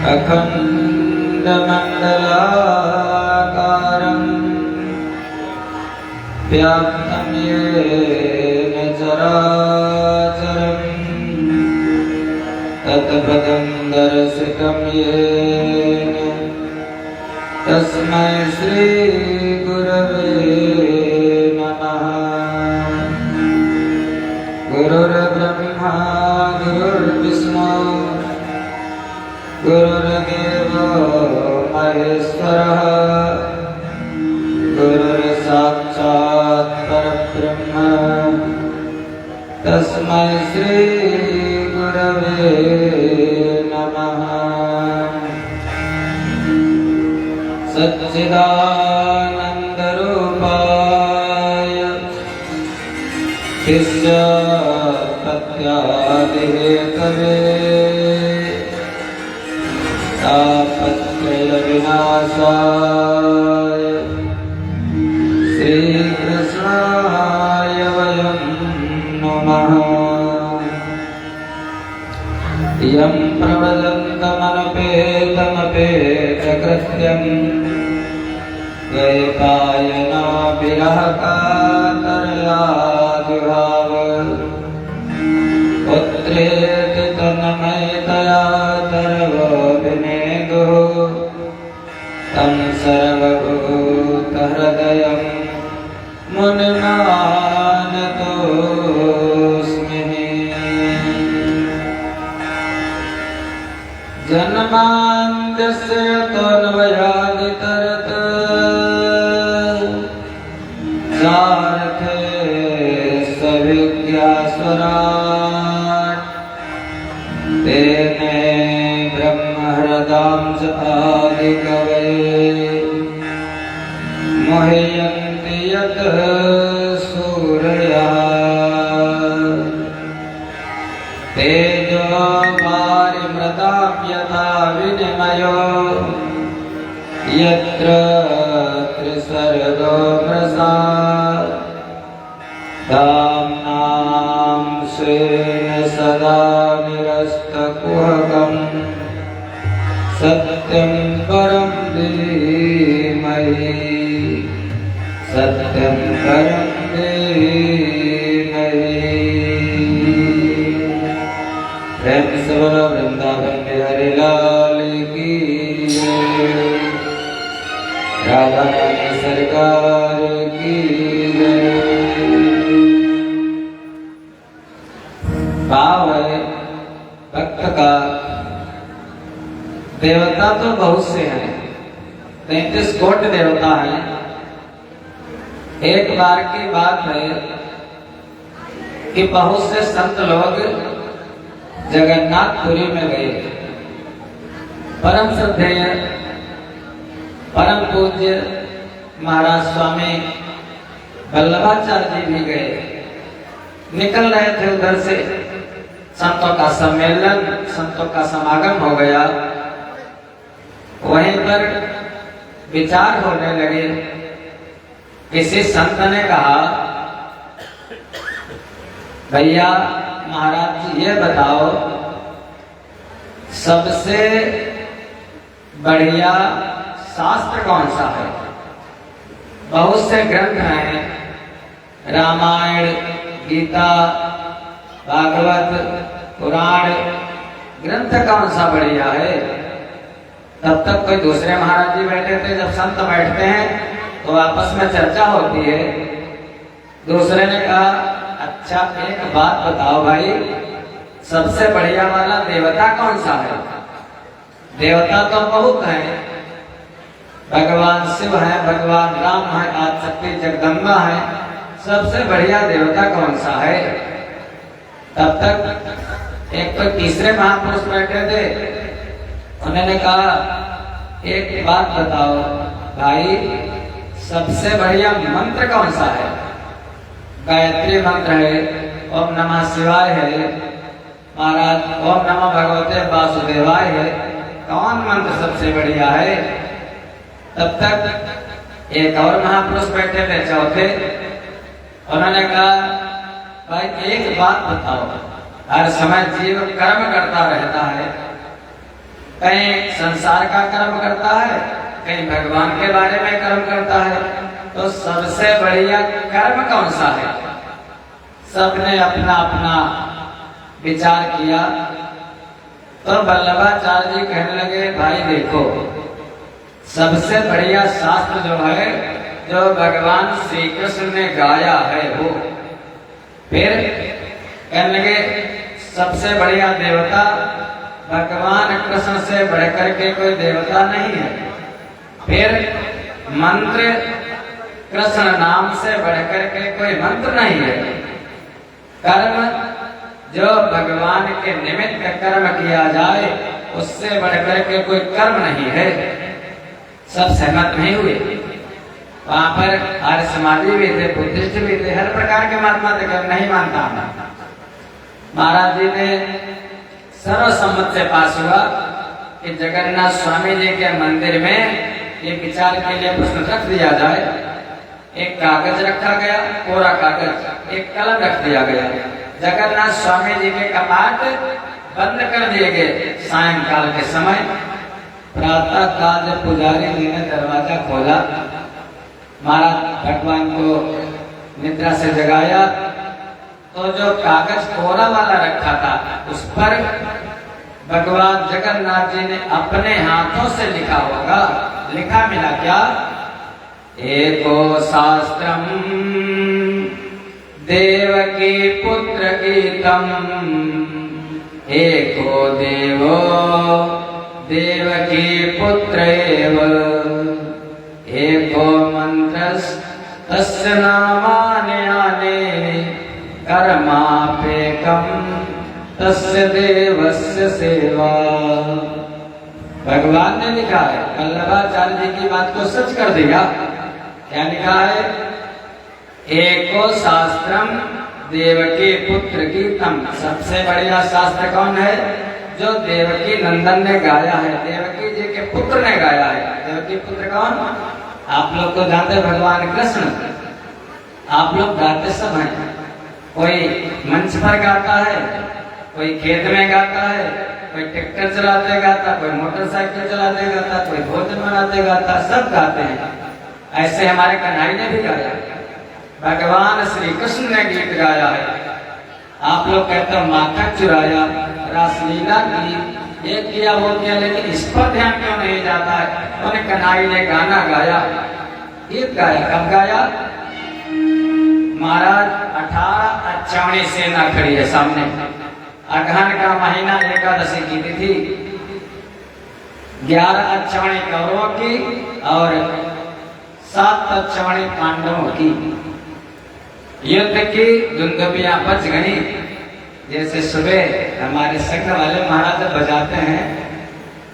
अखण्डमण्डलाकारं व्याप्तं येन चराचरं तत्पदं दर्शितं येन तस्मै श्री गुरवे नमः। गुरुर्ब्रह्मा गुरुर्विष्णु गुरुर्देवो महेश्वरः गुरुर्साक्षात् परब्रह्म तस्मै श्री गुरवे नमः। सच्चिदानन्दरूपाय शिष्योत्पत्त्यादिहेतवे तापत्रयविनाशाय श्रीकृष्णाय वयं नमः। यं प्रवदन्तमनुपेतमपेतकृत्यं द्वैपायनो विरहकातरया जुहाव पुत्रेति तन्मयतया तरवो विनेदुः तं सर्वभूतहृदयं मुनिमानतोऽस्मि। जन्माद्यस्य तोऽन्वयादितरत् सारथे सविज्ञास्वराट् तेने ब्रह्महृदां च आदिकवये मुह्यन्ति यत् सूरयः तेजो वारिमृतां यथा विनिमयो यत्र त्रिसर्गो मृषा धाम्नां स्वेन सदा निरस्तकुहकं सत्यं परं धीमहि सत्यं परं धीमहि। प्रेम से बोलो वृंदावन बिहारी लाल की जय, राधा रानी सरकार की जय। भाव है भक्त का, देवता तो बहुत से हैं, 33 कोटि देवता हैं। एक बार की बात है कि बहुत से संत लोग जगन्नाथपुरी में गए। परम श्रद्धेय परम पूज्य महाराज स्वामी वल्लभाचार्य जी भी गए। निकल रहे थे उधर से, संतों का सम्मेलन, संतों का समागम हो गया। वहीं पर विचार होने लगे। किसी संत ने कहा, भैया महाराज जी ये बताओ, सबसे बढ़िया शास्त्र कौन सा है? बहुत से ग्रंथ हैं, रामायण, गीता, भागवत, पुराण, ग्रंथ कौन सा बढ़िया है? तब तक कोई दूसरे महाराज जी बैठे थे। जब संत बैठते हैं तो आपस में चर्चा होती है। दूसरे ने कहा, अच्छा एक बात बताओ भाई, सबसे बढ़िया वाला देवता कौन सा है? देवता तो बहुत हैं, भगवान शिव है, भगवान राम है, आदिशक्ति जगदम्बा है, सबसे बढ़िया देवता कौन सा है? तब तक एक तो तीसरे महापुरुष बैठे थे। उन्होंने कहा, एक बात बताओ भाई, सबसे बढ़िया मंत्र कौन सा है? गायत्री मंत्र है, ओम नमः शिवाय है, महाराज ओम नमः भगवते वासुदेवाय है, कौन मंत्र सबसे बढ़िया है? तब तक एक और महापुरुष बैठे थे, चौथे। उन्होंने कहा, भाई एक बात बताओ, हर समय जीव कर्म करता रहता है, कहीं संसार का कर्म करता है, कहीं भगवान के बारे में कर्म करता है। तो सबसे बढ़िया कर्म कौन सा है? सबने अपना अपना विचार किया। तो वल्लभाचार्य जी कहने लगे, भाई देखो, सबसे बढ़िया शास्त्र जो है, जो भगवान श्री कृष्ण ने गाया है वो। फिर कहने लगे, सबसे बढ़िया देवता भगवान कृष्ण से बढ़कर के कोई देवता नहीं है। फिर मंत्र, कृष्ण नाम से बढ़कर के कोई मंत्र नहीं है। कर्म, जो भगवान के निमित्त कर्म किया जाए, उससे बढ़कर के कोई कर्म नहीं है। सब सहमत नहीं हुए। वहां पर आर्य समाजी भी थे, बुद्धिस्ट भी थे, हर प्रकार के महात्मा थे। नहीं मानता महाराज जी ने सर्वसम्मत से पास हुआ कि जगन्नाथ स्वामी जी के मंदिर में ये विचार के लिए प्रश्न रख दिया जाए। एक कागज रखा गया, कोरा कागज, एक कलम रख दिया गया। जगन्नाथ स्वामी जी के कपाट बंद कर दिए गए। सायंकाल के समय प्रातः काल जब पुजारी जी ने दरवाजा खोला, महाराज भगवान को निद्रा से जगाया, तो जो कागज कोरा वाला रखा था उस पर भगवान जगन्नाथ जी ने अपने हाथों से लिखा होगा। लिखा मिला क्या? एको शास्त्रम देवकी पुत्र गीतम, एको देवो देवकी पुत्र एव, एको मंत्रस् तस्य नामानि आने, कर्मापेकम तस्य देवस्य सेवा। भगवान ने लिखा है, वल्लभाचार्य जी की बात को सच कर दिया। क्या लिखा है? एको शास्त्रम देवकी पुत्र गीतम। सबसे बढ़िया शास्त्र कौन है? जो देवकी नंदन ने गाया है, देवकी जी के पुत्र ने गाया है। देवकी पुत्र कौन? आप लोग तो जानते हैं, भगवान कृष्ण। आप लोग गाते सब हैं। कोई मंच पर गाता है, कोई खेत में गाता है, कोई ट्रैक्टर चलाते गाता, कोई मोटरसाइकिल चलाते गाता, कोई भोजन बनाते गाता, सब गाते हैं। ऐसे हमारे कन्हैया ने भी गाया, भगवान श्री कृष्ण ने गीत गाया है। आप लोग कहते हो माथा चुराया, रासलीला की, ये किया वो किया, लेकिन इस पर ध्यान क्यों नहीं जाता है? उन्हें कन्हैया ने गाना गाया, गीत गाया। कब गाया? महाराज 18 अक्षावणी सेना खड़ी है सामने। अगहन का महीना एकादशी की तिथि, 11 अक्षावणी कौरवों की और 7 अक्षावणी पांडवों की। युद्ध की दुंदुभियां बज गई। जैसे सुबह हमारे संघ वाले महाराज बजाते हैं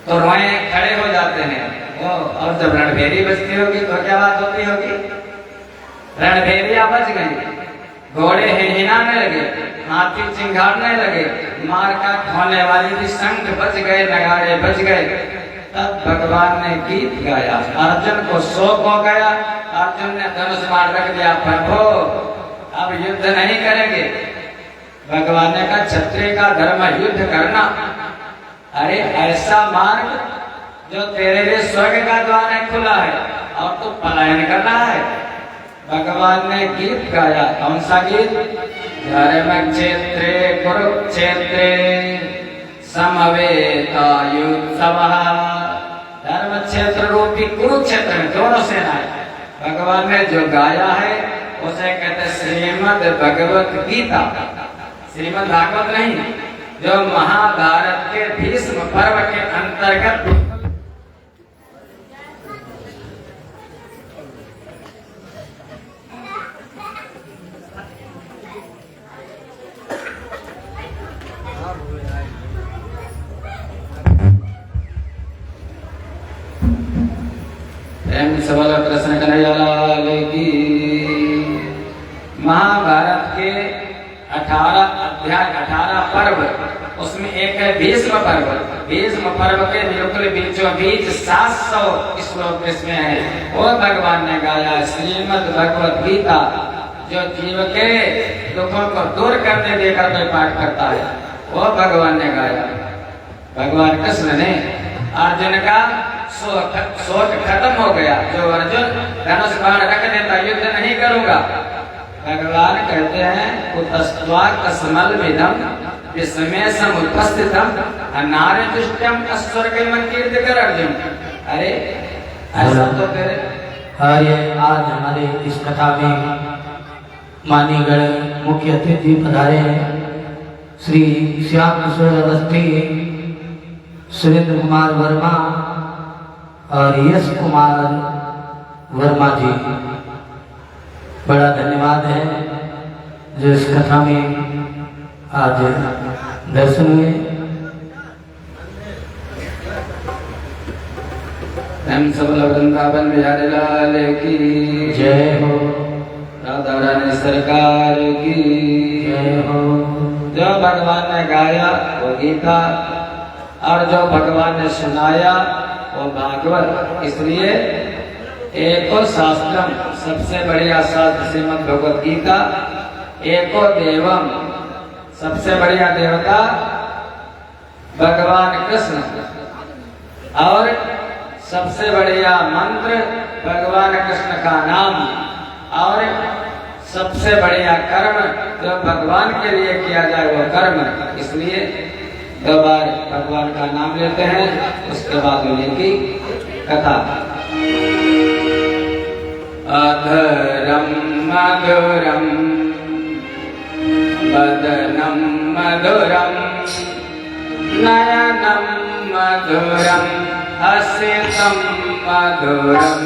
तो रोए खड़े हो जाते हैं वो, और जब रणभेरी बजती होगी तो क्या बात होती होगी? रणभेरियां बज गई, घोड़े हिनहिनाने लगे, हाथी चिंगारने लगे, मार काट होने वाली भी शंख बज गए, नगाड़े बज गए। तब भगवान ने गीत गाया। अर्जुन को शोक हो गया। अर्जुन ने धनुष मार रख दिया, प्रभु अब युद्ध नहीं करेंगे। भगवान ने कहा, क्षत्रिय का धर्म युद्ध करना। अरे ऐसा मार्ग जो तेरे लिए स्वर्ग का द्वार है खुला है, और तू पलायन कर रहा है। भगवान ने गीत गाया। कौन सा गीत? धर्म क्षेत्रे कुरुक्षेत्रे समवेतायुत्सवः। धर्म क्षेत्र रूपी कुरुक्षेत्र में दोनों सेनाएं, भगवान ने जो गाया है उसे कहते श्रीमद् भगवत गीता। श्रीमद् भागवत नहीं, जो महाभारत के भीष्म पर्व के अंतर्गत सवाल कृष्ण कन्हैया लाल की। महाभारत के 18 अध्याय, 18 पर्व, उसमें एक है भीष्म पर्व। भीष्म पर्व के बिल्कुल बीचों बीच 700 श्लोक इसमें है। वो भगवान ने गाया श्रीमद् भगवत गीता, जो जीव के दुखों को दूर करने देकर कोई पाठ करता है, वो भगवान ने गाया। भगवान कृष्ण ने अर्जुन का शोक खत्म हो गया। जो अर्जुन धनुष बाण रख देता, युद्ध नहीं करूंगा, भगवान कहते हैं कुतस्त्वा कस्मल विदम विस्मय समुपस्थितम अनार्य तुष्टम अस्वर्गम कीर्ति कर अर्जुन। अरे ऐसा तो तेरे आज हमारे इस कथा में मानीगढ़ मुख्य अतिथि पधारे हैं श्री श्याम किशोर अवस्थी, सुरेंद्र कुमार वर्मा और यश कुमार वर्मा जी। बड़ा धन्यवाद है जो इस कथा में आज दर्शन हुए। हम सब वृंदावन बिहारी लाल की जय हो, राधा रानी सरकार की जय हो। जो भगवान ने गाया वो गीता और जो भगवान ने सुनाया वो भागवत। इसलिए एको शास्त्रम, सबसे बढ़िया शास्त्र श्रीमद् भगवत गीता, एको देवम, सबसे बढ़िया देवता भगवान कृष्ण, और सबसे बढ़िया मंत्र भगवान कृष्ण का नाम, और सबसे बढ़िया कर्म जो भगवान के लिए किया जाए वो कर्म। इसलिए 2 बार भगवान का नाम लेते हैं, उसके बाद उनकी कथा। अधरम मधुरम वदनम मधुरम नयनम मधुरम हसितम मधुरम।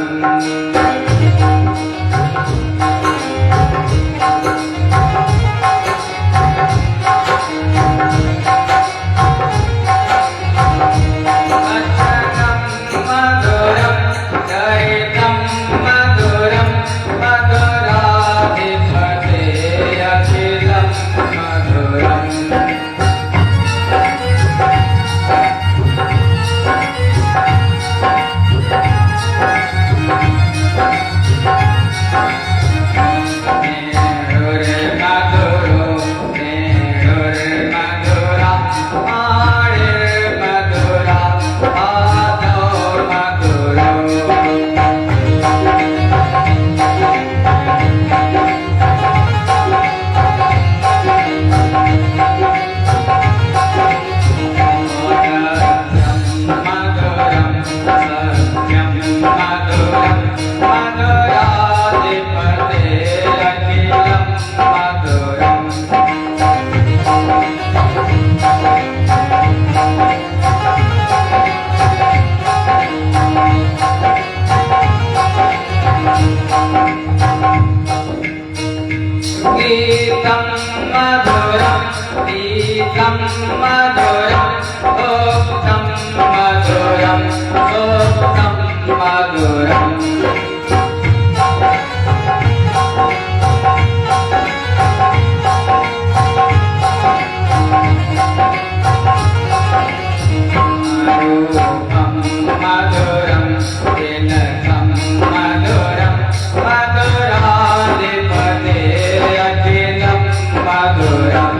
गीतम मधुरम गीतम मधुरम भोक्तम मधुरम भोक्तम मधुरम। रूपम मधुरम तिलकम मधुरम मधुराधिपते अखिलम मधुरम।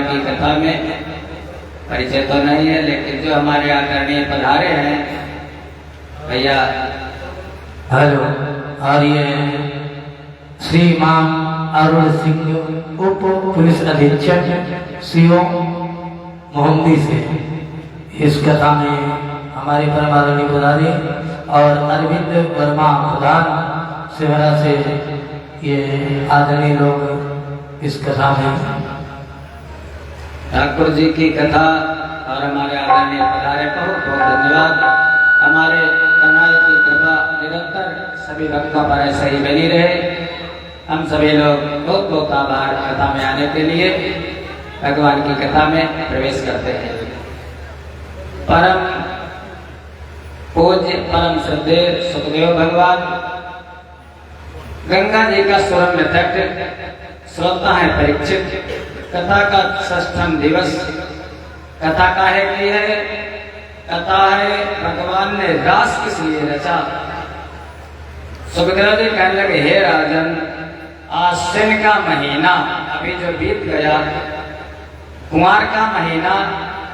की कथा में परिचय तो नहीं है, लेकिन जो हमारे आदरणीय पधारे हैं भैया। हेलो। और ये श्रीमान अरुण सिंह उप पुलिस अधीक्षक सीओ मोहम्मदी से इस कथा में हमारे परम आदरणीय पधारे और अरविंद वर्मा प्रधान सेवरा से ये आदरणीय लोग इस कथा में ठाकुर जी की कथा और हमारे आदरणीय पधारे को बहुत धन्यवाद। हमारे कन्हैया की कृपा निरंतर सभी भक्तों पर ऐसे ही बनी रहे। हम सभी लोग बहुत बहुत आभार कथा में आने के लिए भगवान की कथा में प्रवेश करते हैं। परम पूज्य परम श्रद्धेय सुखदेव भगवान गंगा जी का सुरम्य तट श्रोता है परीक्षित। कथा का षष्ठम दिवस कथा काहे की है? कथा है भगवान ने रास किस लिए रचा। सुखदेव जी कहने लगे, हे राजन, आश्विन का महीना अभी जो बीत गया, कुमार का महीना,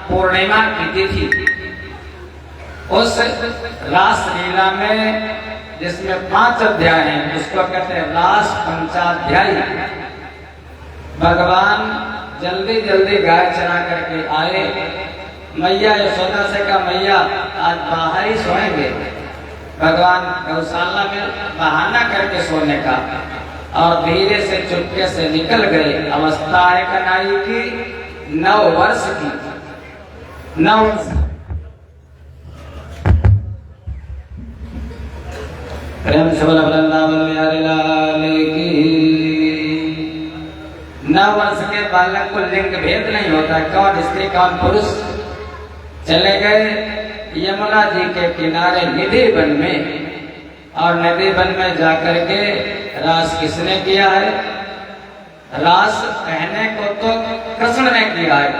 पूर्णिमा की तिथि, उस रास लीला में जिसमें 5 अध्याय हैं उसको कहते हैं रास पंचाध्यायी। भगवान जल्दी जल्दी गाय चरा करके आए। मैया यशोदा से कहा, मैया आज बाहर ही सोएंगे। भगवान गौशाला में बहाना करके सोने का और धीरे से चुपके से निकल गए। अवस्था है कन्हैया की 9 वर्ष की। 9 वर्ष प्रेम से बोला वृंदावन बिहारी लाल की। 9 वर्ष के बालक को लिंग भेद नहीं होता, कौन स्त्री कौन पुरुष। चले गए यमुना जी के किनारे निधि वन में, और निधि वन में जाकर के रास किसने किया है? रास कहने को तो कृष्ण ने किया है,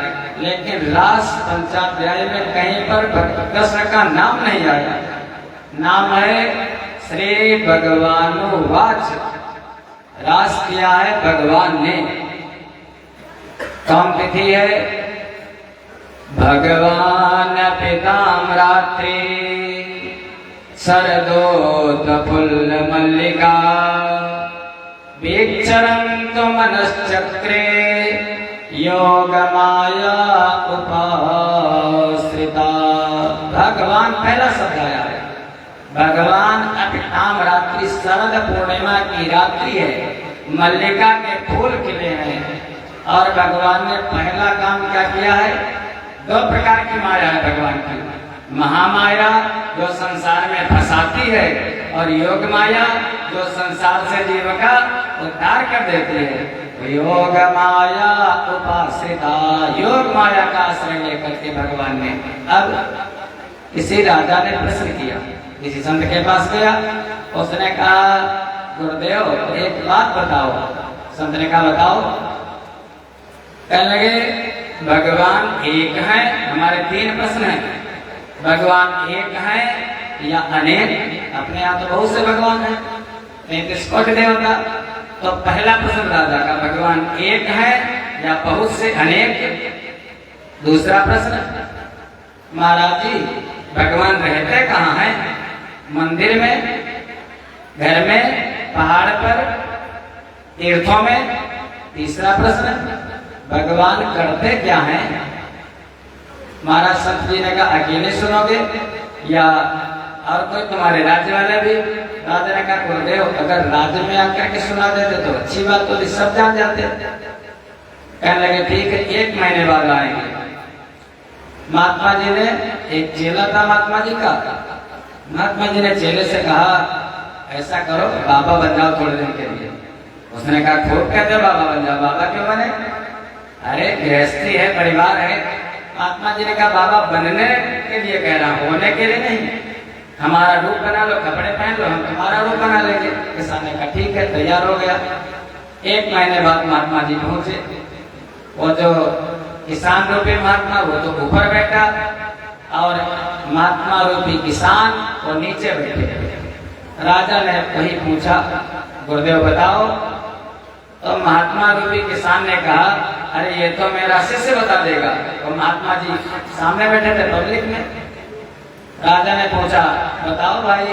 लेकिन रास पंचाध्याय में कहीं पर कृष्ण का नाम नहीं आया। नाम है श्री भगवानुवाच। रास किया है भगवान ने। कौन तिथि है? भगवान पिताम रात्रि शरदोत फुल्ल मल्लिका वीक्षरन्तु मनश्चक्रे योग माया उपाश्रिता। भगवान पहला शब्द आया है। भगवान अपिताम रात्रि, शरद पूर्णिमा की रात्रि है, मल्लिका के फूल खिले हैं। और भगवान ने पहला काम क्या किया है? 2 प्रकार की माया है भगवान की। महामाया जो संसार में फंसाती है, और योग माया जो संसार से जीव का उद्धार कर देती है। योग माया उपाश्रिता, योग माया का आश्रय लेकर के भगवान ने। अब किसी राजा ने प्रश्न किया, किसी संत के पास गया, उसने कहा, गुरुदेव एक बात बताओ। संत ने कहा, बताओ। कहने लगे, भगवान एक है। हमारे 3 प्रश्न हैं, भगवान एक है या अनेक? अपने यहाँ तो बहुत से भगवान हैं, 33 कोटि देवता। तो पहला प्रश्न राजा का, भगवान एक है या बहुत से अनेक? दूसरा प्रश्न, महाराज जी भगवान रहते कहाँ हैं? मंदिर में, घर में, पहाड़ पर, तीर्थों में? तीसरा प्रश्न, भगवान करते क्या हैं? महाराज संत जी ने कहा, अकेले सुनोगे या और कोई तुम्हारे राज्य वाले भी? राजा ने कहा, गुरुदेव अगर राज्य में आकर के सुना देते तो अच्छी बात, तो सब जान जाते। कहने लगे, ठीक है, 1 महीने बाद आएंगे। महात्मा जी ने, एक चेला था महात्मा जी का, महात्मा जी ने चेले से कहा, ऐसा करो बाबा बन जाओ थोड़े दिन के लिए। उसने कहा, खूब कहते बाबा बन जाओ। बाबा क्यों बने? अरे गृहस्थी है, परिवार है। महात्मा जी ने कहा, बाबा बनने के लिए कह रहा हूं, होने के लिए नहीं। हमारा रूप बना लो, कपड़े पहन लो, हम तुम्हारा रूप बना लेंगे। किसान ने कहा, ठीक है, तैयार हो गया। 1 महीने बाद महात्मा जी पहुंचे। वो जो किसान रूपी महात्मा, वो तो ऊपर बैठा, और महात्मा रूपी किसान वो नीचे बैठे। राजा ने वही पूछा, गुरुदेव बताओ। तो महात्मा रूपी किसान ने कहा, अरे ये तो मेरा शिष्य बता देगा। तो महात्मा जी सामने बैठे थे पब्लिक में। राजा ने पूछा, बताओ भाई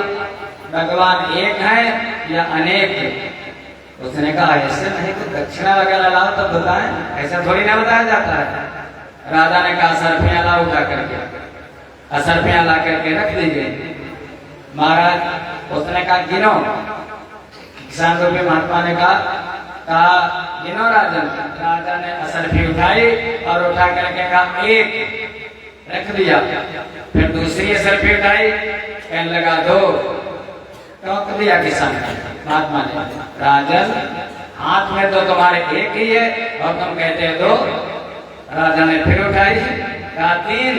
भगवान एक है या अनेक है? उसने कहा ऐसे नहीं तो दक्षिणा वगैरह लाओ तो बताएं, ऐसा थोड़ी ना बताया जाता है। राजा ने कहा सरफियां लाओ उठा करके, असरफियां ला करके रख दी गई। महाराज उसने कहा गिनो। किसान रूपी महात्मा ने कहा गिनो राजन। राजा ने असरफी उठाई और उठा करके कहा एक, रख दिया। फिर दूसरी असरफी उठाई, कहने लगा दो, टोक दिया किसान महात्मा ने। राजन हाथ में तो तुम्हारे एक ही है और तुम कहते हो दो। राजा ने फिर उठाई, कहा तीन।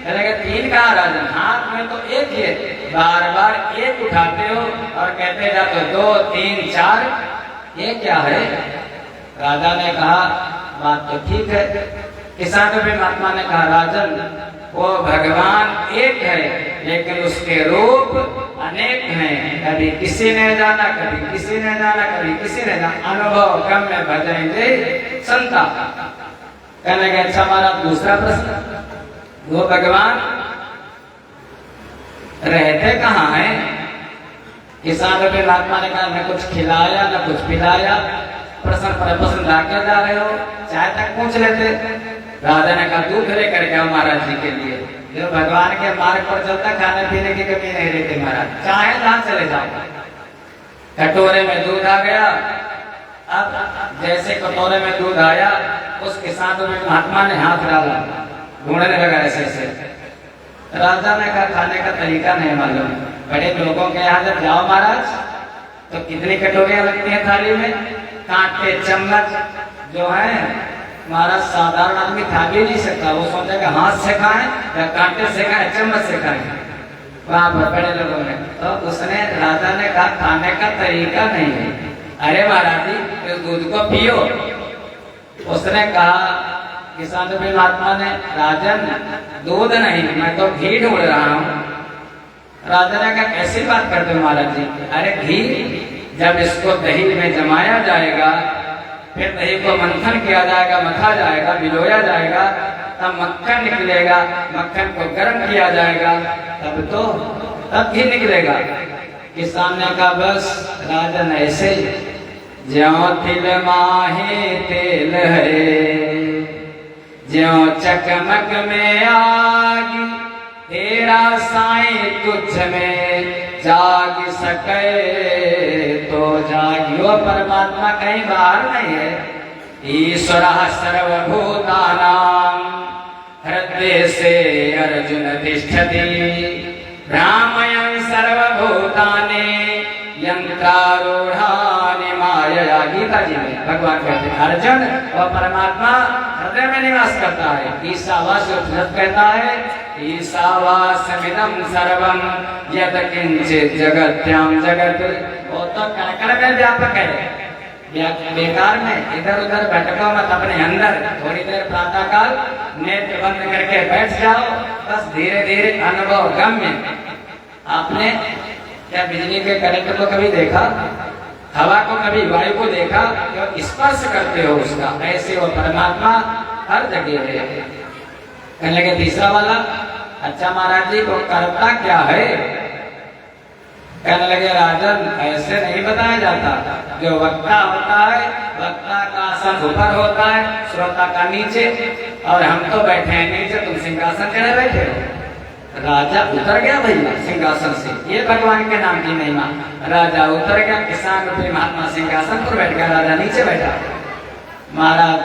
कहने तीन कहा राजन, हाथ में तो एक ही है, बार बार एक उठाते हो और कहते जाते हो दो तीन चार, ये क्या है? राजा ने कहा बात तो ठीक है। किसान भी महात्मा ने कहा राजन वो भगवान एक है लेकिन उसके रूप अनेक हैं। कभी किसी ने जाना, कभी किसी ने जाना, कभी किसी ने जाना, अनुभव कम में भजेंगे संता। कहने लगे अच्छा हमारा दूसरा प्रश्न, वो भगवान रहते कहाँ हैं? किसान रूपी महात्मा ने कहा न कुछ खिलाया न कुछ पिलाया, प्रश्न पर प्रश्न लाके जा रहे हो, चाय तक पूछ लेते। राजा ने कहा दूध लेकर के आओ महाराज जी के लिए। जो भगवान के मार्ग पर चलता खाने पीने की कमी नहीं रहती महाराज, चाहे जहां चले जाओ। कटोरे में दूध आ गया। अब जैसे कटोरे में दूध आया उस किसान में महात्मा ने हाथ डाला, ढूंढने लगा ऐसे ऐसे। राजा ने कहा खाने का तरीका नहीं मालूम। बड़े लोगों के यहाँ जब जाओ महाराज तो कितनी कटोरियां लगती हैं थाली में, कांटे चम्मच जो है महाराज साधारण आदमी खा भी नहीं सकता। वो सोचेगा हाथ से खाएं या कांटे से खाएं, चम्मच से खाएं। वहां पर बड़े लोगों ने तो उसने राजा ने कहा खाने का तरीका नहीं है। अरे महाराज जी इस दूध को पियो। उसने कहा किसान भी महात्मा ने, राजन दूध नहीं मैं तो घी ढूंढ रहा हूँ। राजा ने कहा कैसी बात करते हो महाराज जी? अरे घी जब इसको दही में जमाया जाएगा, फिर दही को मंथन किया जाएगा, मथा जाएगा, भिगोया जाएगा, तब मक्खन निकलेगा। मक्खन को गर्म किया जाएगा तब घी निकलेगा। किसान ने कहा बस राजन ऐसे ज्यों तिल माहे तेल है, ज्यों चकमक में आग, तेरा साईं तुझ में जाग सके तो जागियो। परमात्मा कहीं बाहर नहीं है। ईश्वर सर्वभूतानां हृदय से अर्जुन तिष्ठति, भ्रामयन् सर्वभूतानि यंत्रारूढ़ानि मायया। गीता जी में भगवान कहते हैं अर्जुन और परमात्मा हृदय में निवास करता है। ईशावास उपनिषद कहता है ईशावास्मिदं सर्वं यत् किंचित् जगत्यां जगत्। वो तो कण में व्यापक है, बेकार में इधर उधर भटको मत, अपने अंदर थोड़ी देर प्रातः काल नेत्र बंद करके बैठ जाओ, बस धीरे धीरे अनुभव गम्य। आपने क्या बिजली के करंट को कभी देखा? हवा को कभी, वायु को देखा? जो स्पर्श करते हो उसका, ऐसे वो परमात्मा हर जगह है। कहने लगे तीसरा वाला, अच्छा महाराज जी को करता क्या है? कहने लगे राजन ऐसे नहीं बताया जाता। जो वक्ता होता है, वक्ता का आसन ऊपर होता है, श्रोता का नीचे, और हम तो बैठे हैं नीचे, तुम सिंहासन चढ़े बैठे हो। राजा उतर गया भैया सिंहासन से, ये भगवान के नाम की महिमा। राजा उतर गया, किसान रूपी महात्मा सिंहासन पर बैठ गया, राजा नीचे बैठा। महाराज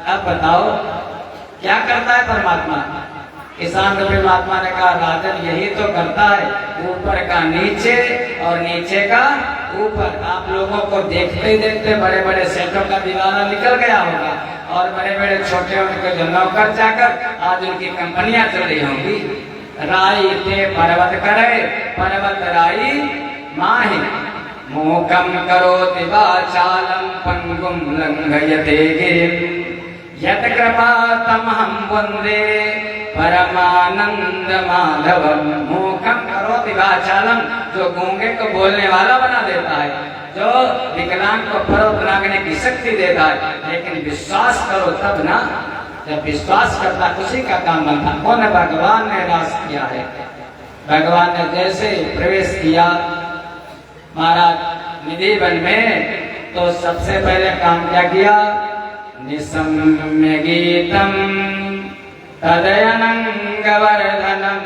अब बताओ क्या करता है परमात्मा? किसान रूपी महात्मा ने कहा राजन यही तो करता है, ऊपर का नीचे और नीचे का ऊपर। आप लोगों को देखते ही देखते बड़े बड़े सेठों का दीवाना निकल गया होगा, और बड़े बड़े छोटे उनके जो नौकर जाकर आज उनकी कंपनियां चल रही होंगी। राई ते पर्वत करे, पर्वत राई माहि, मूकम करोति वाचालं पंगुम लंघयते गिरिं, यत् कृपा तमहं वन्दे परमानंद माधवम। मूकम करोति वाचालं, जो गूंगे को बोलने वाला बना देता है, जो विकलांग को पर्वत नागने की शक्ति देता है, लेकिन विश्वास करो तब ना, जब विश्वास करता उसी का काम बनता। कौन भगवान ने रास किया है। भगवान ने जैसे प्रवेश किया महाराज निधि वन में, तो सबसे पहले काम क्या किया, निसम्य गीतम तदयनंग वर्धनम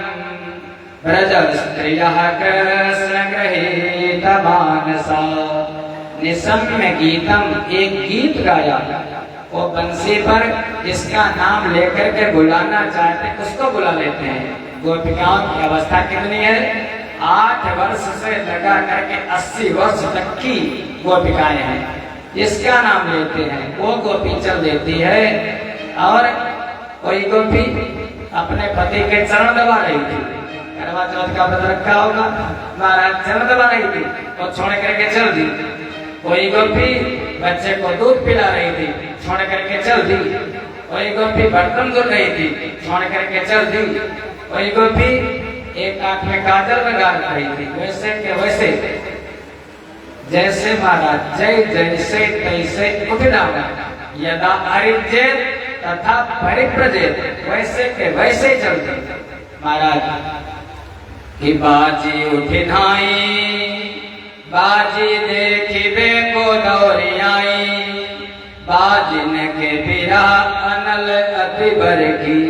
ब्रज स्त्रियः कृष्ण गृहीत मानसा। निसम्य गीतम, एक गीत गाया वो बंसी पर, जिसका नाम लेकर के बुलाना चाहते उसको बुला लेते हैं। गोपिकाओं की अवस्था कितनी है, 8 वर्ष से लगा करके 80 वर्ष तक की गोपिकाएं हैं। जिसका नाम लेते हैं वो गोपी चल देती है। और कोई गोपी अपने पति के चरण दबा रही थी, करवा चौथ का व्रत रखा होगा, महाराज चरण दबा रही थी तो छोड़ करके चल दी। कोई गोपी बच्चे को दूध पिला रही थी, छोड़ करके चल दी। कोई गोपी बर्तन धुल रही थी, छोड़ करके चल दी। कोई गोपी एक आंख में काजल लगा रही थी। वैसे के वैसे जैसे महाराज जय जैसे तैसे उठना, यदा अरिजेत तथा परिप्रजेत, वैसे के वैसे चलते महाराज। कि बाजी उठी धाई, बाजी देखिबे को दौड़ी आई, बाजिन के बिरा अनल अति बरकी।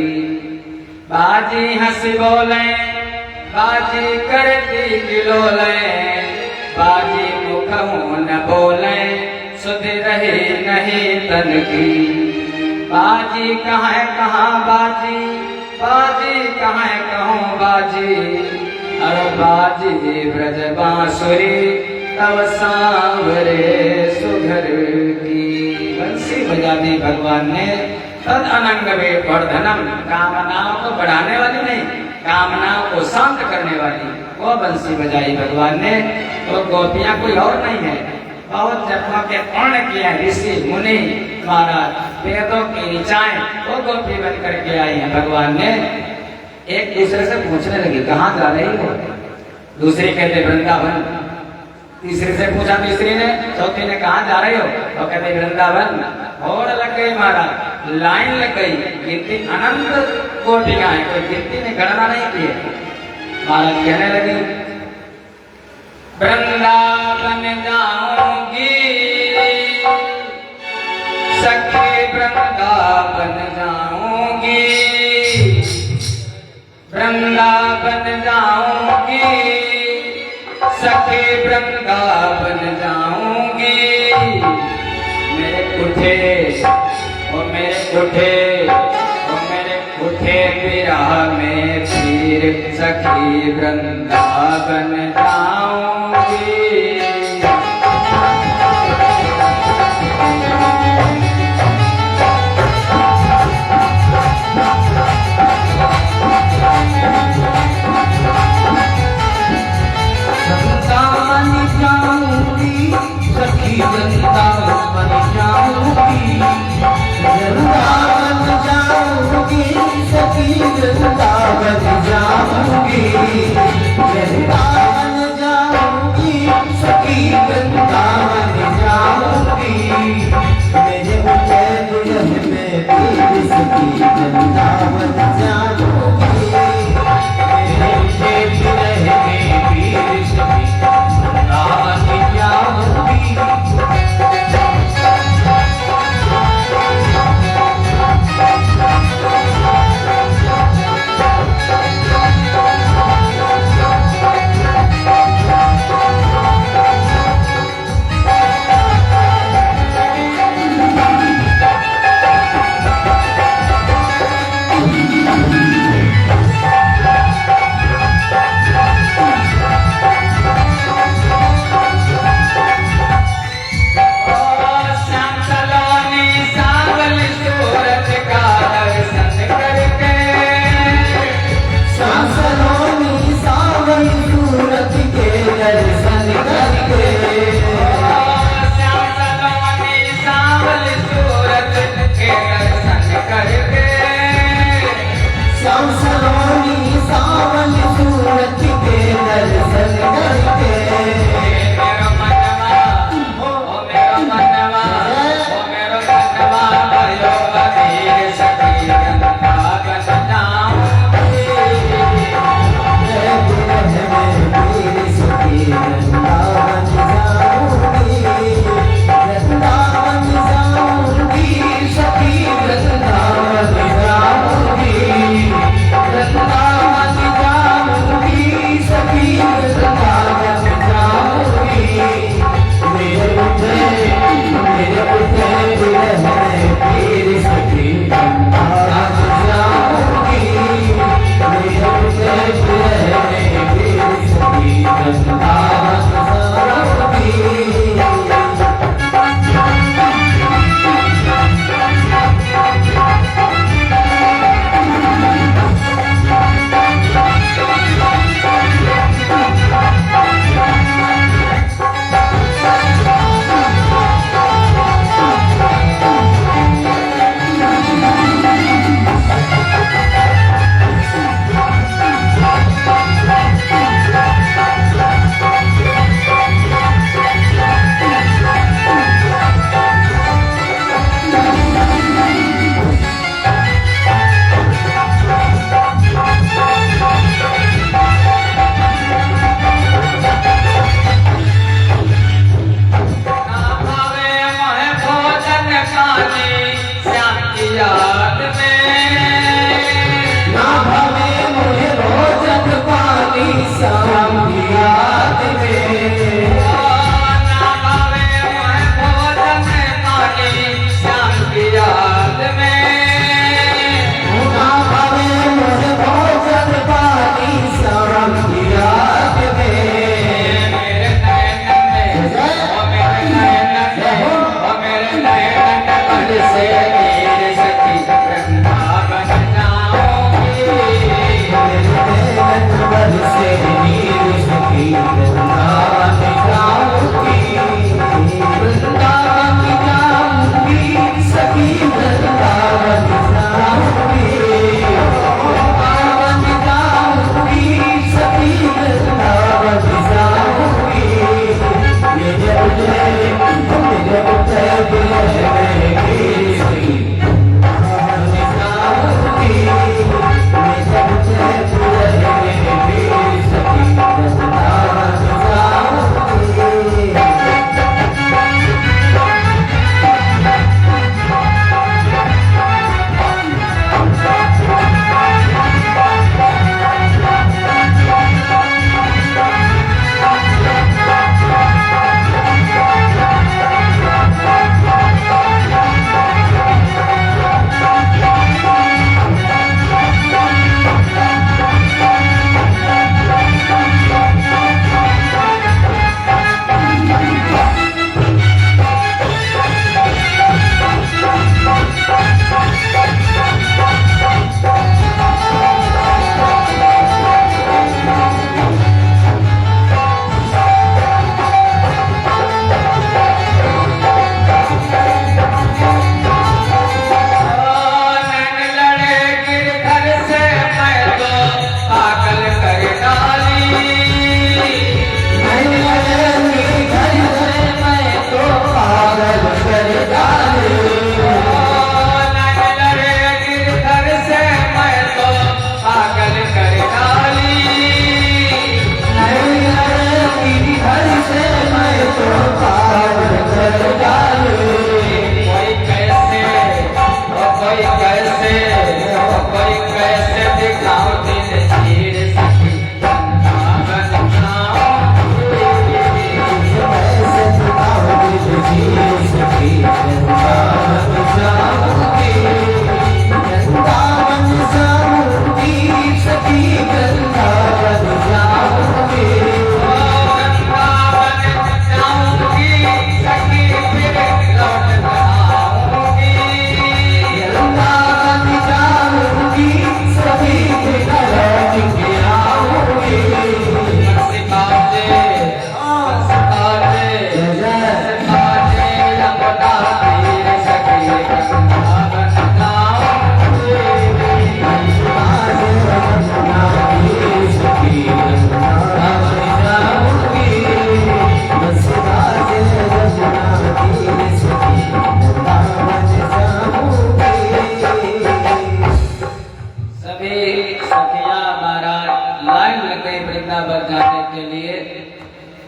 बाजी हंसी बोले, बाजी करती गिलोले, बाजी मुखों न बोले, सुध रही नहीं तन की। बाजी कहाँ बाजी, बाजी कहाँ बाजी, अरे बाजी ब्रज बांसुरी तब सांवरे सुघर की। बंसी बजा दी भगवान ने, तद अनंग वे वर्धनम, कामनाओं को बढ़ाने वाली नहीं, कामनाओं को शांत करने वाली वो बंसी बजाई भगवान ने। तो गोपियां कोई और नहीं है, बहुत जन्मों के पुण्य किए ऋषि मुनि महाराज, वेदों की ऋचाएं वो गोपी बन करके आई हैं। भगवान ने एक दूसरे से पूछने लगी, कहाँ जा रही हो। दूसरी कहते वृंदावन। तीसरी से पूछा तीसरी ने, चौथी ने कहाँ जा रही हो, तो कहते वृंदावन। होड़ लग गई महाराज, लाइन लग गई, गिनती अनंत गोपियां हैं, कोई गिनती ने गणना नहीं की है। महाराज कहने लगी, वृंदावन जाऊंगी सखी, वृंदावन जाऊंगी, वृंदावन जाऊंगी सखी, वृंदावन जाऊंगी। मेरे उठे ओ मेरे उठे ओ मेरे उठे विरह में फिर सखी, वृंदावन जाऊंगी। वृंदावन जाऊंगी, वृंदावन जाऊंगी सखी, वृंदावन जाऊंगी, वृंदावन जाऊंगी।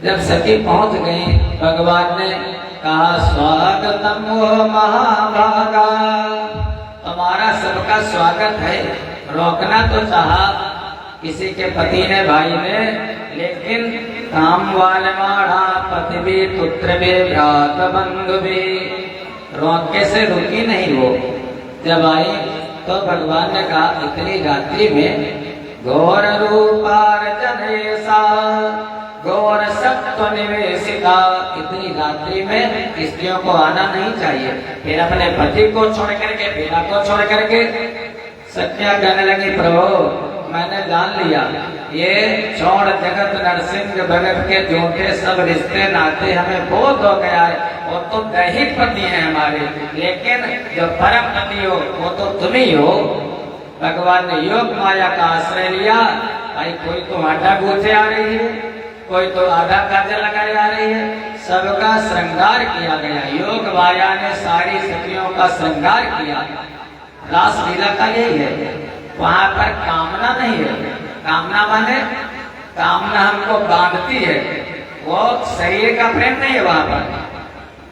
जब सखी पहुंच गई, भगवान ने कहा स्वागतम वो महाभागा, तुम्हारा सबका स्वागत है। रोकना तो चाहा किसी के पति ने, भाई ने, लेकिन काम वाले माड़ा पति भी पुत्र भी भ्रात बंधु भी, रोके से रुकी नहीं वो। जब आई तो भगवान ने कहा इतनी रात्रि में घोर रूपार जनेसा घोर सत्व निवेशिता, इतनी रात्रि में स्त्रियों को आना नहीं चाहिए। फिर अपने पति को छोड़ करके, पिता को छोड़ करके सत्या कहने लगी प्रभु मैंने जान लिया ये छोड़ जगत नरसिंह भगत के झूठे सब रिश्ते नाते हमें बोध हो गया है। वो तो दैहिक पति है हमारे, लेकिन जो परम पति हो वो तो तुम ही हो। भगवान ने योग माया का आश्रय लिया। भाई कोई तो आटा गूंथे आ रही है, कोई तो आधा काजल लगाई आ रही है, सबका श्रृंगार किया गया। योग माया ने सारी सखियों का श्रृंगार किया। रास लीला का यही है, वहां पर कामना नहीं है। कामना माने कामना हमको बांधती है, वो शरीर का प्रेम नहीं है। वहां पर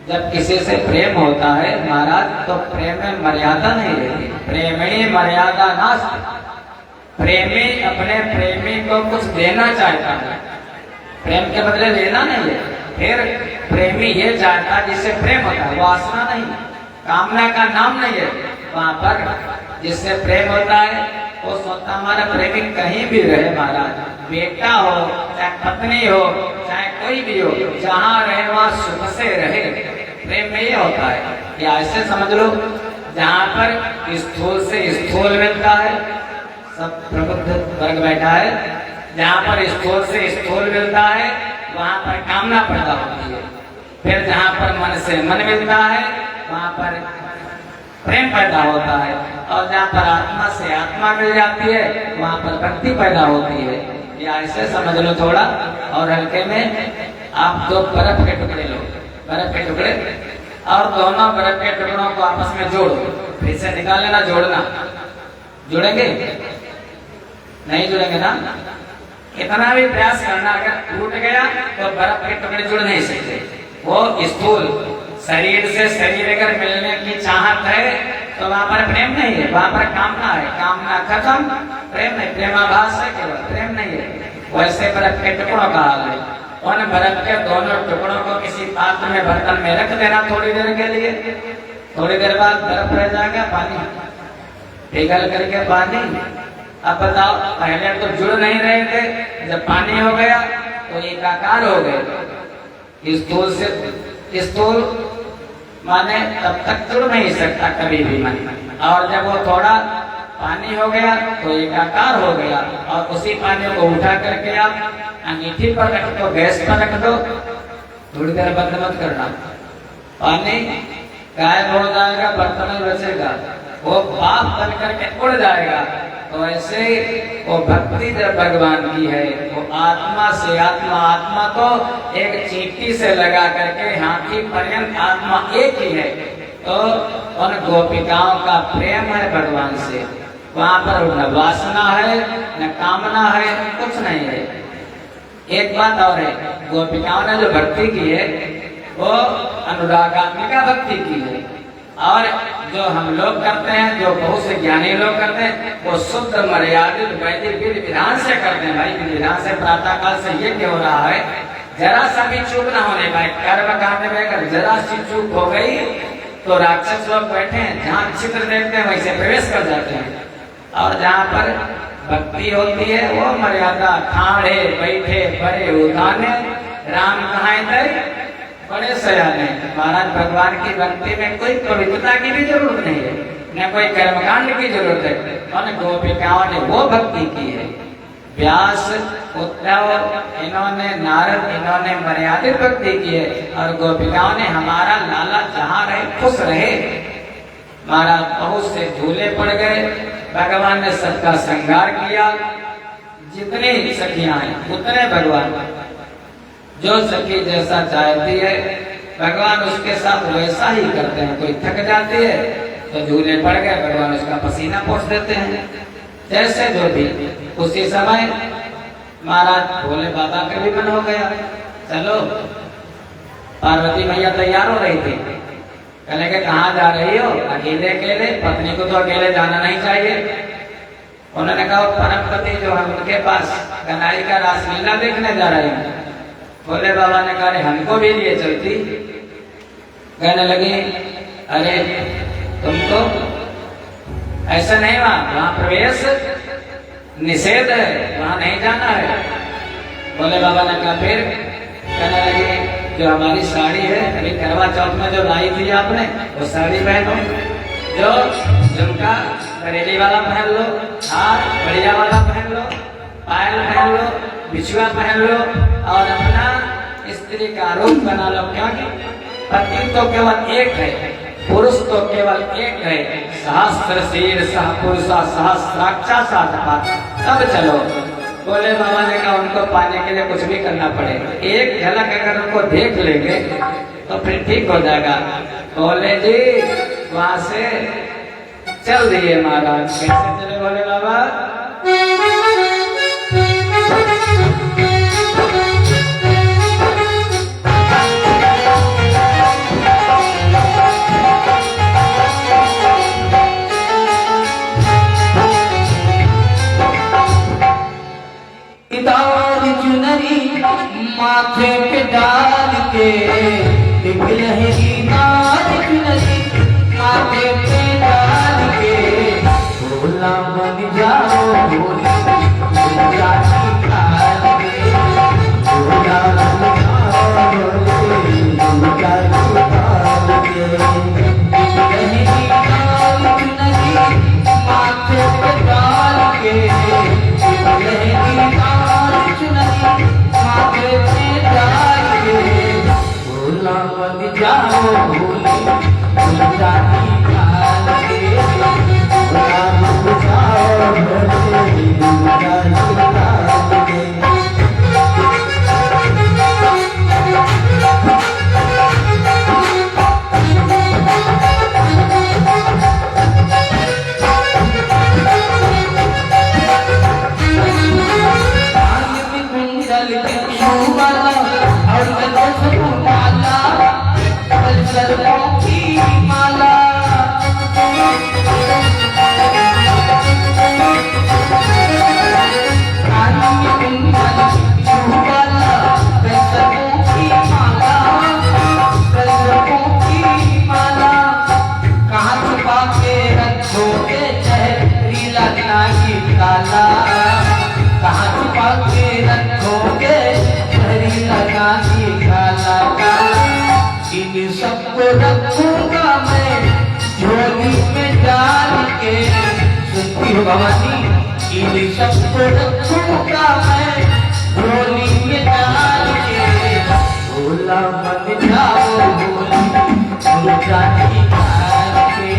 जब किसी से प्रेम होता है महाराज, तो प्रेम में मर्यादा नहीं रहती। प्रेमी मर्यादा नास्ति। प्रेमी अपने प्रेमी को कुछ देना चाहता है, प्रेम के बदले लेना नहीं है। फिर प्रेमी ये चाहता जिससे प्रेम होता है, वासना नहीं, कामना का नाम नहीं है। वहां पर जिससे प्रेम होता है वो सोचता हमारा प्रेमी कहीं भी रहे महाराज, बेटा हो चाहे पत्नी हो चाहे कोई भी हो, जहाँ रहे वहाँ सुख से रहे। प्रेम में ये होता है कि ऐसे समझ लो जहाँ पर स्थूल से स्थूल मिलता है, सब प्रबुद्ध वर्ग बैठा है, जहाँ पर स्थूल से स्थूल मिलता है वहाँ पर कामना पैदा होती है। फिर जहाँ पर मन से मन मिलता है वहाँ पर प्रेम पैदा होता है, और जहाँ पर आत्मा से आत्मा मिल जाती है वहाँ पर भक्ति पैदा होती है। या ऐसे समझ लो थोड़ा और हल्के में, आप दो बर्फ के टुकड़े लो, बर्फ के टुकड़े, और दोनों बर्फ के टुकड़ों को आपस में जोड़ो, फिर से निकाल लेना, जोड़ना। जुड़ेंगे? नहीं जुड़ेंगे ना? कितना भी प्रयास करना, अगर टूट गया तो बर्फ के टुकड़े जुड़ नहीं सकते। वो स्थूल शरीर से शरीर अगर मिलने की चाहत है तो वहां पर प्रेम नहीं है, वहां पर कामना है। कामना खत्म, प्रेम नहीं, प्रेमाभास है केवल, प्रेम नहीं है। वैसे बर्फ के टुकड़ों का हाल है। उन बर्फ के दोनों टुकड़ों को किसी पात्र में, बर्तन में रख देना थोड़ी देर के लिए, थोड़ी देर बाद बर्फ रह जाएगा, पानी पिघल करके पानी। अब बताओ, पहले तो जुड़ नहीं रहे थे, जब पानी हो गया तो एकाकार हो गए। स्थूल से स्थूल माने तब तक जुड़ नहीं सकता कभी भी मन, और जब वो थोड़ा पानी हो गया तो एकाकार हो गया। और उसी पानी को उठा करके आप अंगीठी पर रख दो, गैस पर रख दो, थोड़ी देर बंद मत करना, पानी गायब हो जाएगा, बर्तन में बचेगा, वो भाप बन करके उड़ जाएगा। तो ऐसे वो भक्ति जब भगवान की है, वो आत्मा से आत्मा, आत्मा तो एक चींटी से लगा करके हाथी पर्यंत आत्मा एक ही है। तो उन गोपिकाओं का प्रेम है भगवान से, वहां पर न वासना है न कामना है, कुछ नहीं है। एक बात और है, गोपिकाओं ने जो भक्ति की है वो अनुरागात्मिका भक्ति की है, और जो हम लोग करते हैं, जो बहुत से ज्ञानी लोग करते हैं, वो शुद्ध मर्यादित वैदिक विधि विधान से करते हैं। भाई विधि विधान से प्रातः काल से यज्ञ हो रहा है, जरा सा भी चूक ना होने पाए। कर्म कांड में अगर जरा सी चूक हो गई तो राक्षस लोग बैठे हैं, जहाँ चित्र देखते हैं वैसे प्रवेश कर जाते हैं। और जहाँ पर भक्ति होती है वो मर्यादा, ठाड़े बैठे बड़े उठाने, राम कहाँ थे बड़े सयाने। महाराज भगवान की भक्ति में कोई पवित्रता की भी जरूरत नहीं है, न कोई कर्मकांड की जरूरत है। और गोपिकाओं ने वो भक्ति की है। व्यास, उद्धव, इन्होंने, नारद, इन्होंने मर्यादित भक्ति की है, और गोपिकाओं ने हमारा लाला जहाँ रहे खुश रहे। महाराज बहुत से झूले पड़ गए, भगवान ने सबका श्रृंगार किया। जितनी सखियां हैं उतने भगवान, जो सखी जैसा चाहती है भगवान उसके साथ वैसा ही करते हैं। कोई थक जाती है तो झूले पड़ गए, भगवान उसका पसीना पोंछ देते हैं, जैसे जो भी। उसी समय महाराज भोले बाबा का भी मन हो गया, चलो। पार्वती मैया तैयार हो रही थी, कहने के कहाँ जा रही हो? अकेले अकेले, पत्नी को तो अकेले जाना नहीं चाहिए। उन्होंने कहा परम पति जो है उनके पास कन्हैया का रासलीला देखने जा रहे हैं। भोले बाबा ने कहा हमको भी लिए चलती। कहने लगी अरे तुम तो ऐसा नहीं, वहां प्रवेश निषेध है, वहां नहीं जाना है। भोले बाबा ने कहा फिर? कहने लगी जो हमारी साड़ी है अभी करवा चौथ में जो लाई थी आपने वो साड़ी पहनो, जो झुमका बरेली वाला पहन लो, हार बढ़िया वाला पहन लो, पायल पहन लो, बिछुआ पहन लो और अपना स्त्री का रूप बना लो, क्योंकि पति तो केवल एक है, पुरुष तो केवल एक है। सहस्त्र शीर सह पुरुषा सहस्राक्षा साथ तब चलो। बोले बाबा ने कहा उनको पाने के लिए कुछ भी करना पड़ेगा, एक झलक अगर उनको देख लेंगे तो फिर ठीक हो जाएगा। बोले जी वहां से चल दिए महाराज। कैसे चले बोले बाबा? माथे पे डाल के एक लहरी नार चुनरी माथे पे डाल के भोला बन जाओ भोली दुनिया की काल के भोला बन जाओ भोली दुनिया की काल के एक लहरी नार चुनरी माथे पे डाल के एक लहरी नार चुनरी माथे पे डाल के भोला बन जाओ भोली दुनिया की काल के भोला बन जाओ भोली दुनिया की काल के। सबको रखूंगा मैं झोली में डाल के, सुनती हो भवानी? इन सबको रखूंगा मैं झोली में डाल के भोला बन जाओ भोली दुनिया की काल के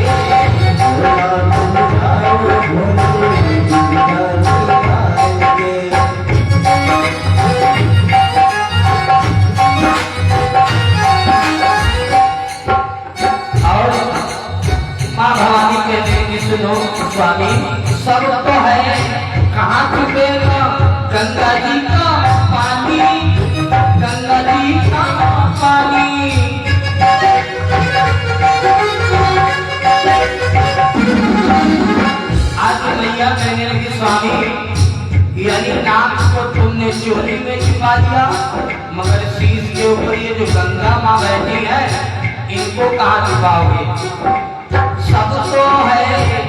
भोला बन जाओ भोली दुनिया की काल के। माँ भवानी कहते कि सुनो स्वामी सब तो है, कहाँ छुपेगा गंगा जी का पानी, गंगा जी का पानी। आज मैया कहने लगी स्वामी यानी नाक को तुमने चोली में छिपा दिया, मगर शीश के ऊपर ये जो गंगा माँ बैठी है इनको कहाँ छुपाओगे? सब तो है,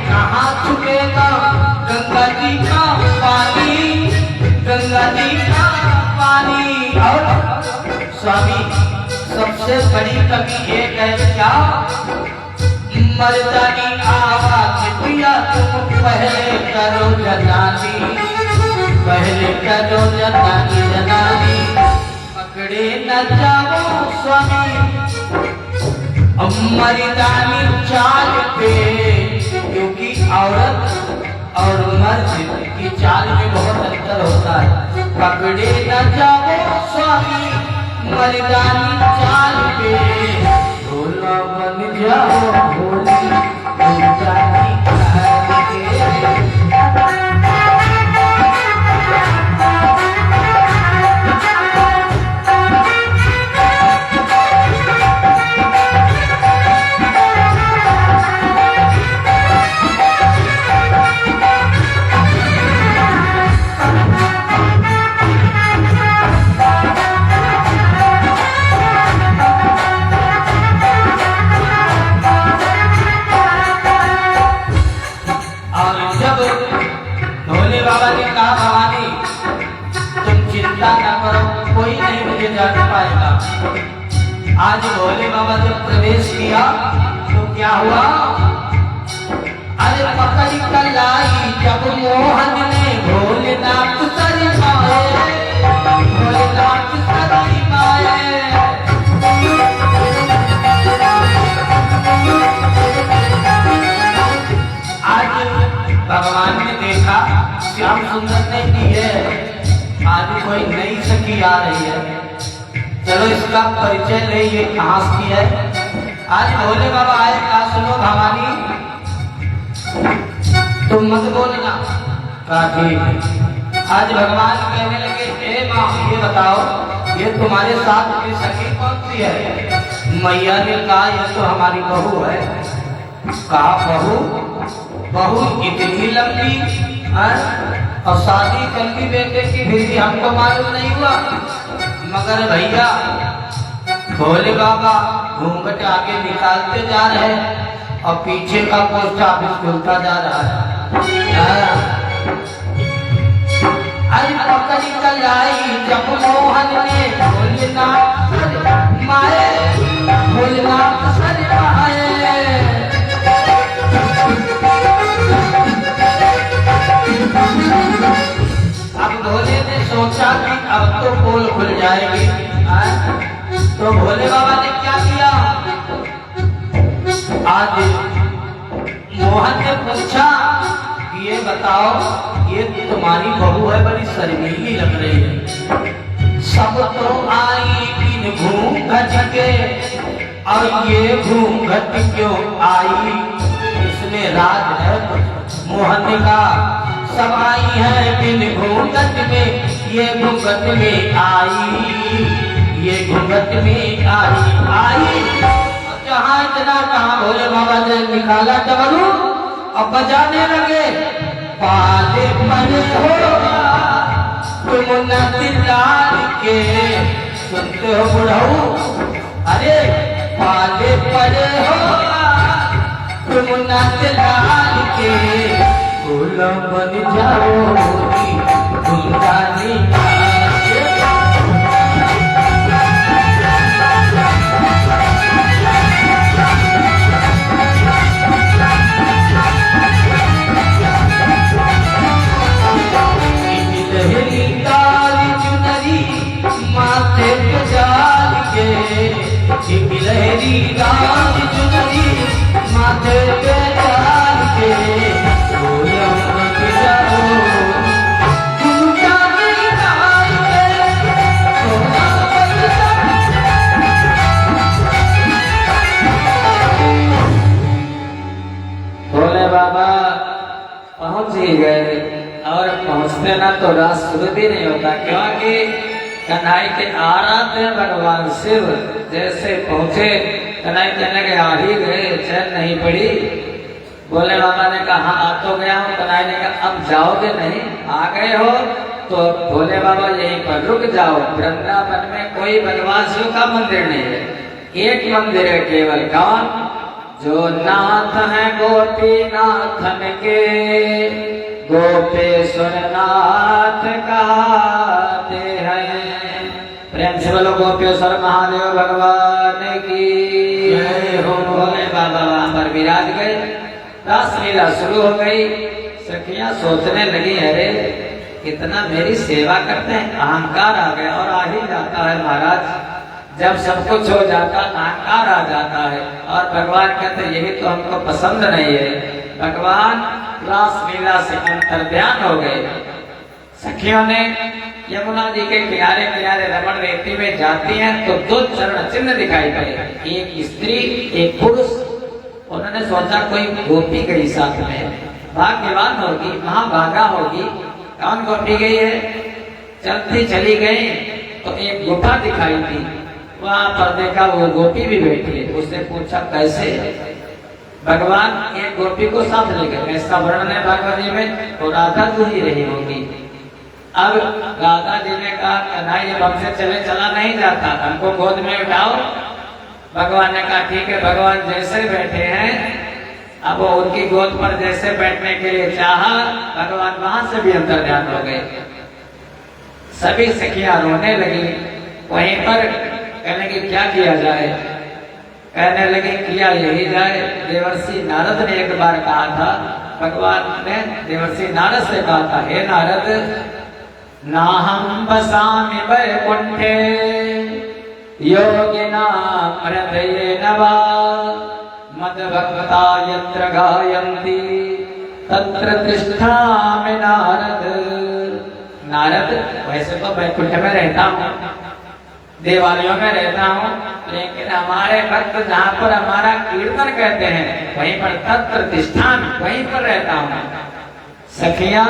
कहाँ छुपेगा गंगा जी का पानी, गंगा जी का पानी। और स्वामी सबसे बड़ी कमी एक है क्या? मर्दानी आवाज दिया तुम पहले करो जनानी, पहले करो जनानी जनानी, पकड़े न जाओ स्वामी मर्दानी चाल पे, क्योंकि औरत और मर्द की चाल में बहुत अंतर होता है। पकड़े न जाओ स्वामी मर्दानी चाल पे भोला बन जाओ भोली दुनिया की काल के। क्या हुआ? अरे पकड़ी कलाई जब मोहन ने भोलेनाथ शरमाए, भोलेनाथ शरमाए। आज भगवान ने देखा श्याम सुंदर ने की है, आज कोई नई सखी आ रही है, चलो इसका परिचय ले, ये कहाँ की है। आज भोले बाबा आए, कहा सुनो भवानी तुम मत बोलना, कहा ठीक है। आज भगवान कहने लगे हे माँ ये बताओ ये तुम्हारे साथ की सखी कौन सी है? मैया ने कहा ये तो हमारी बहू है। कहा बहू? बहू इतनी लंबी और शादी जल्दी बेटे की फिर भी हमको मालूम नहीं हुआ। मगर भैया भोले बाबा घूंघट आगे निकालते जा रहे हैं और पीछे का पोस्ट ऑफिस खुलता जा रहा है। अरे पकड़ी कलाई जब मोहन ने भोलेनाथ माए, भोलेनाथ शरमाए। अब भोले ने सोचा कि अब तो पोल खुल जाएगी, तो भोले बाबा ने क्या किया? आज मोहन ने पूछा कि ये बताओ ये तुम्हारी बहू है, बड़ी शर्मीली लग रही है। सब तो आई इन घूंघट के और ये घूंघट क्यों आई, इसमें राज है। मोहन ने कहा सब आई है बिन घूंघट में, ये घूंघट में आई, ये घूंघट में आई। जहाँ इतना कहा भोले बाबा ने निकाला डमरू और बजाने लगे। पाले परे होगा तुम न दिलार के, सुनते हो बुढ़ऊ? अरे पाले परे होगा तुम न दिलार के, गुलाम बन जाओगी तुम जानी लहरी तारी चुनरी माथे पे डाल के, लहरी तारी चुनरी माथे पे डाल के, भोले बाबा पहुंच ही गए और पहुंचने ना तो रात शुरू भी नहीं होता, क्योंकि कन्हई के आराध्य भगवान शिव जैसे पहुंचे कन्हई कहने के आ ही गए, चैन नहीं पड़ी। भोले बाबा ने कहा आ तो गया हूँ। कन्हई ने कहा अब जाओगे नहीं, आ गए हो तो भोले बाबा यहीं पर रुक जाओ। वृंदावन में कोई वनवासियों का मंदिर नहीं है, एक मंदिर है केवल, कौन? जो नाथ है गोपीनाथन के, गोपेश्वर नाथ कहते हैं। प्रेम से बोलो गोपेश्वर महादेव भगवान की जय हो। भोले बाबा वहां पर विराज गए, रास लीला शुरू हो गई। सखियां सोचने लगी अरे इतना मेरी सेवा करते हैं, अहंकार आ गया। और आ ही जाता है महाराज, जब सब कुछ हो जाता अहंकार आ जाता है। और भगवान कहते यही तो हमको पसंद नहीं है। भगवान रास लीला से अंतर्ध्यान हो गए। सखियों ने यमुना जी के किनारे किनारे रमण रेती में जाती हैं तो दो चरण चिन्ह दिखाई पड़े, एक स्त्री एक पुरुष। उन्होंने सोचा कोई गोपी गई साथ में, भाग्यवान होगी, महाभागा होगी। कौन गोपी गई है? चलती चली गई तो एक गुफा दिखाई दी, वहां पर देखा वो गोपी भी बैठी है। उसने पूछा कैसे? भगवान एक गोपी को साथ ले गए। इसका वर्णन है भगवत जी में, तो राधा तो ही रही होगी। अब राधा जी ने कहा कन्हैया अब हमसे चले चला नहीं जाता, हमको गोद में उठाओ। भगवान ने कहा ठीक है। भगवान जैसे बैठे हैं, अब वो उनकी गोद पर जैसे बैठने के लिए चाहा, भगवान वहां से भी अंतर्ध्यान हो गए। सभी सखियां रोने लगी। वहीं पर कहने की क्या किया जाए? कहने लगे किया यही जाए। देवर्षि नारद ने एक बार कहा था, भगवान ने देवर्षि नारद से कहा था, हे नारद, नाहं वसामि वैकुंठे योगिनां हृदयेन वा मद्भक्ता यत्र गायन्ति तत्र तिष्ठामि नारद। नारद, वैसे तो वैकुंठ में रहता हूँ, देवालयों में रहता हूँ, लेकिन हमारे भक्त जहाँ पर हमारा कीर्तन कहते हैं वहीं पर तत्र तिष्ठामि, वहीं पर रहता हूँ। सखियां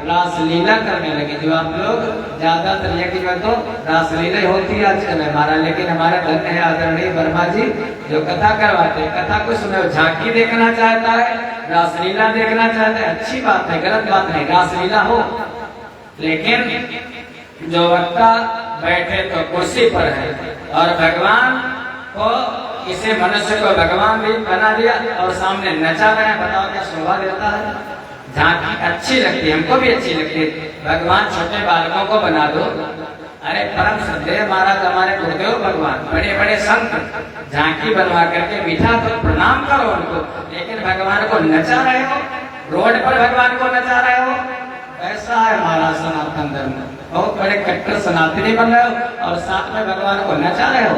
रासलीला करने लगी। जो आप लोग ज्यादातर ये में तो रासलीला होती है आजकल हमारा, लेकिन हमारा धन्य है आदरणीय वर्मा जी जो कथा करवाते हैं। कथा को सुनो, झांकी देखना चाहता है, रासलीला देखना चाहता है, अच्छी बात है, गलत बात नहीं, रासलीला हो। लेकिन जो वक्ता बैठे तो कुर्सी पर है और भगवान को, इसे मनुष्य को भगवान भी बना दिया और सामने नचा रहे हैं, बताओ क्या शोभा देता है। झांकी अच्छी लगती है, हमको भी अच्छी लगती है। भगवान छोटे बालकों को बना दो, अरे परम श्रद्धेय महाराज हमारे गुरुदेव भगवान, बड़े बड़े संत झांकी बनवा करके बिठा दो, प्रणाम करो उनको, लेकिन भगवान को नचा रहे हो, रोड पर भगवान को नचा रहे हो। ऐसा है हमारा सनातन धर्म, बहुत बड़े कट्टर सनातनी बन रहे हो और साथ में भगवान को नचा रहे हो।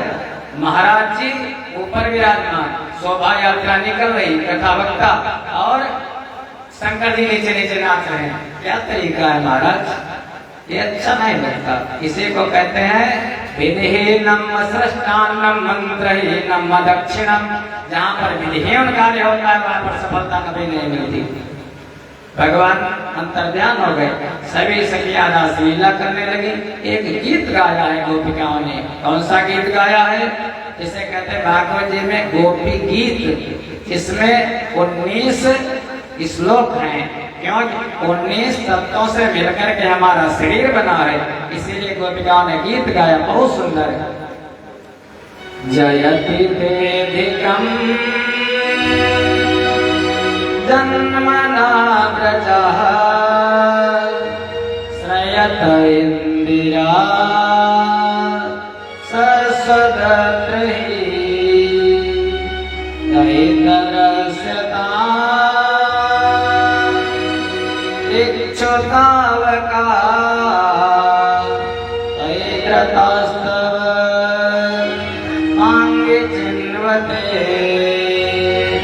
महाराज जी ऊपर विराजमान, शोभा यात्रा निकल रही, कथा वक्ता और शंकर जी नीचे नीचे नाच रहे हैं। क्या तरीका है महाराज, ये अच्छा नहीं लगता। इसी को कहते हैं विधिहीनम सृष्टान्नम मंत्रहीनम दक्षिणम। जहाँ पर विधिहीन कार्य होता है वहाँ पर सफलता कभी नहीं मिलती। भगवान अंतर्ध्यान हो गए, सभी सखियां रासलीला करने लगी। एक गीत गाया है गोपिकाओं ने। कौन सा गीत गाया है? जिसे कहते हैं भागवत जी में गोपी गीत। इसमें 19 श्लोक हैं, क्योंकि 19 तत्वों से मिलकर के हमारा शरीर बना है, इसीलिए गोपिकाओं ने गीत गाया, बहुत सुंदर है। जयति वेदिकम जन्मना व्रजः श्रयत इंदिरा सरस्वती दैतरस्यता इच्छुतावका दैत्रतास्तव आंगे चिन्वते।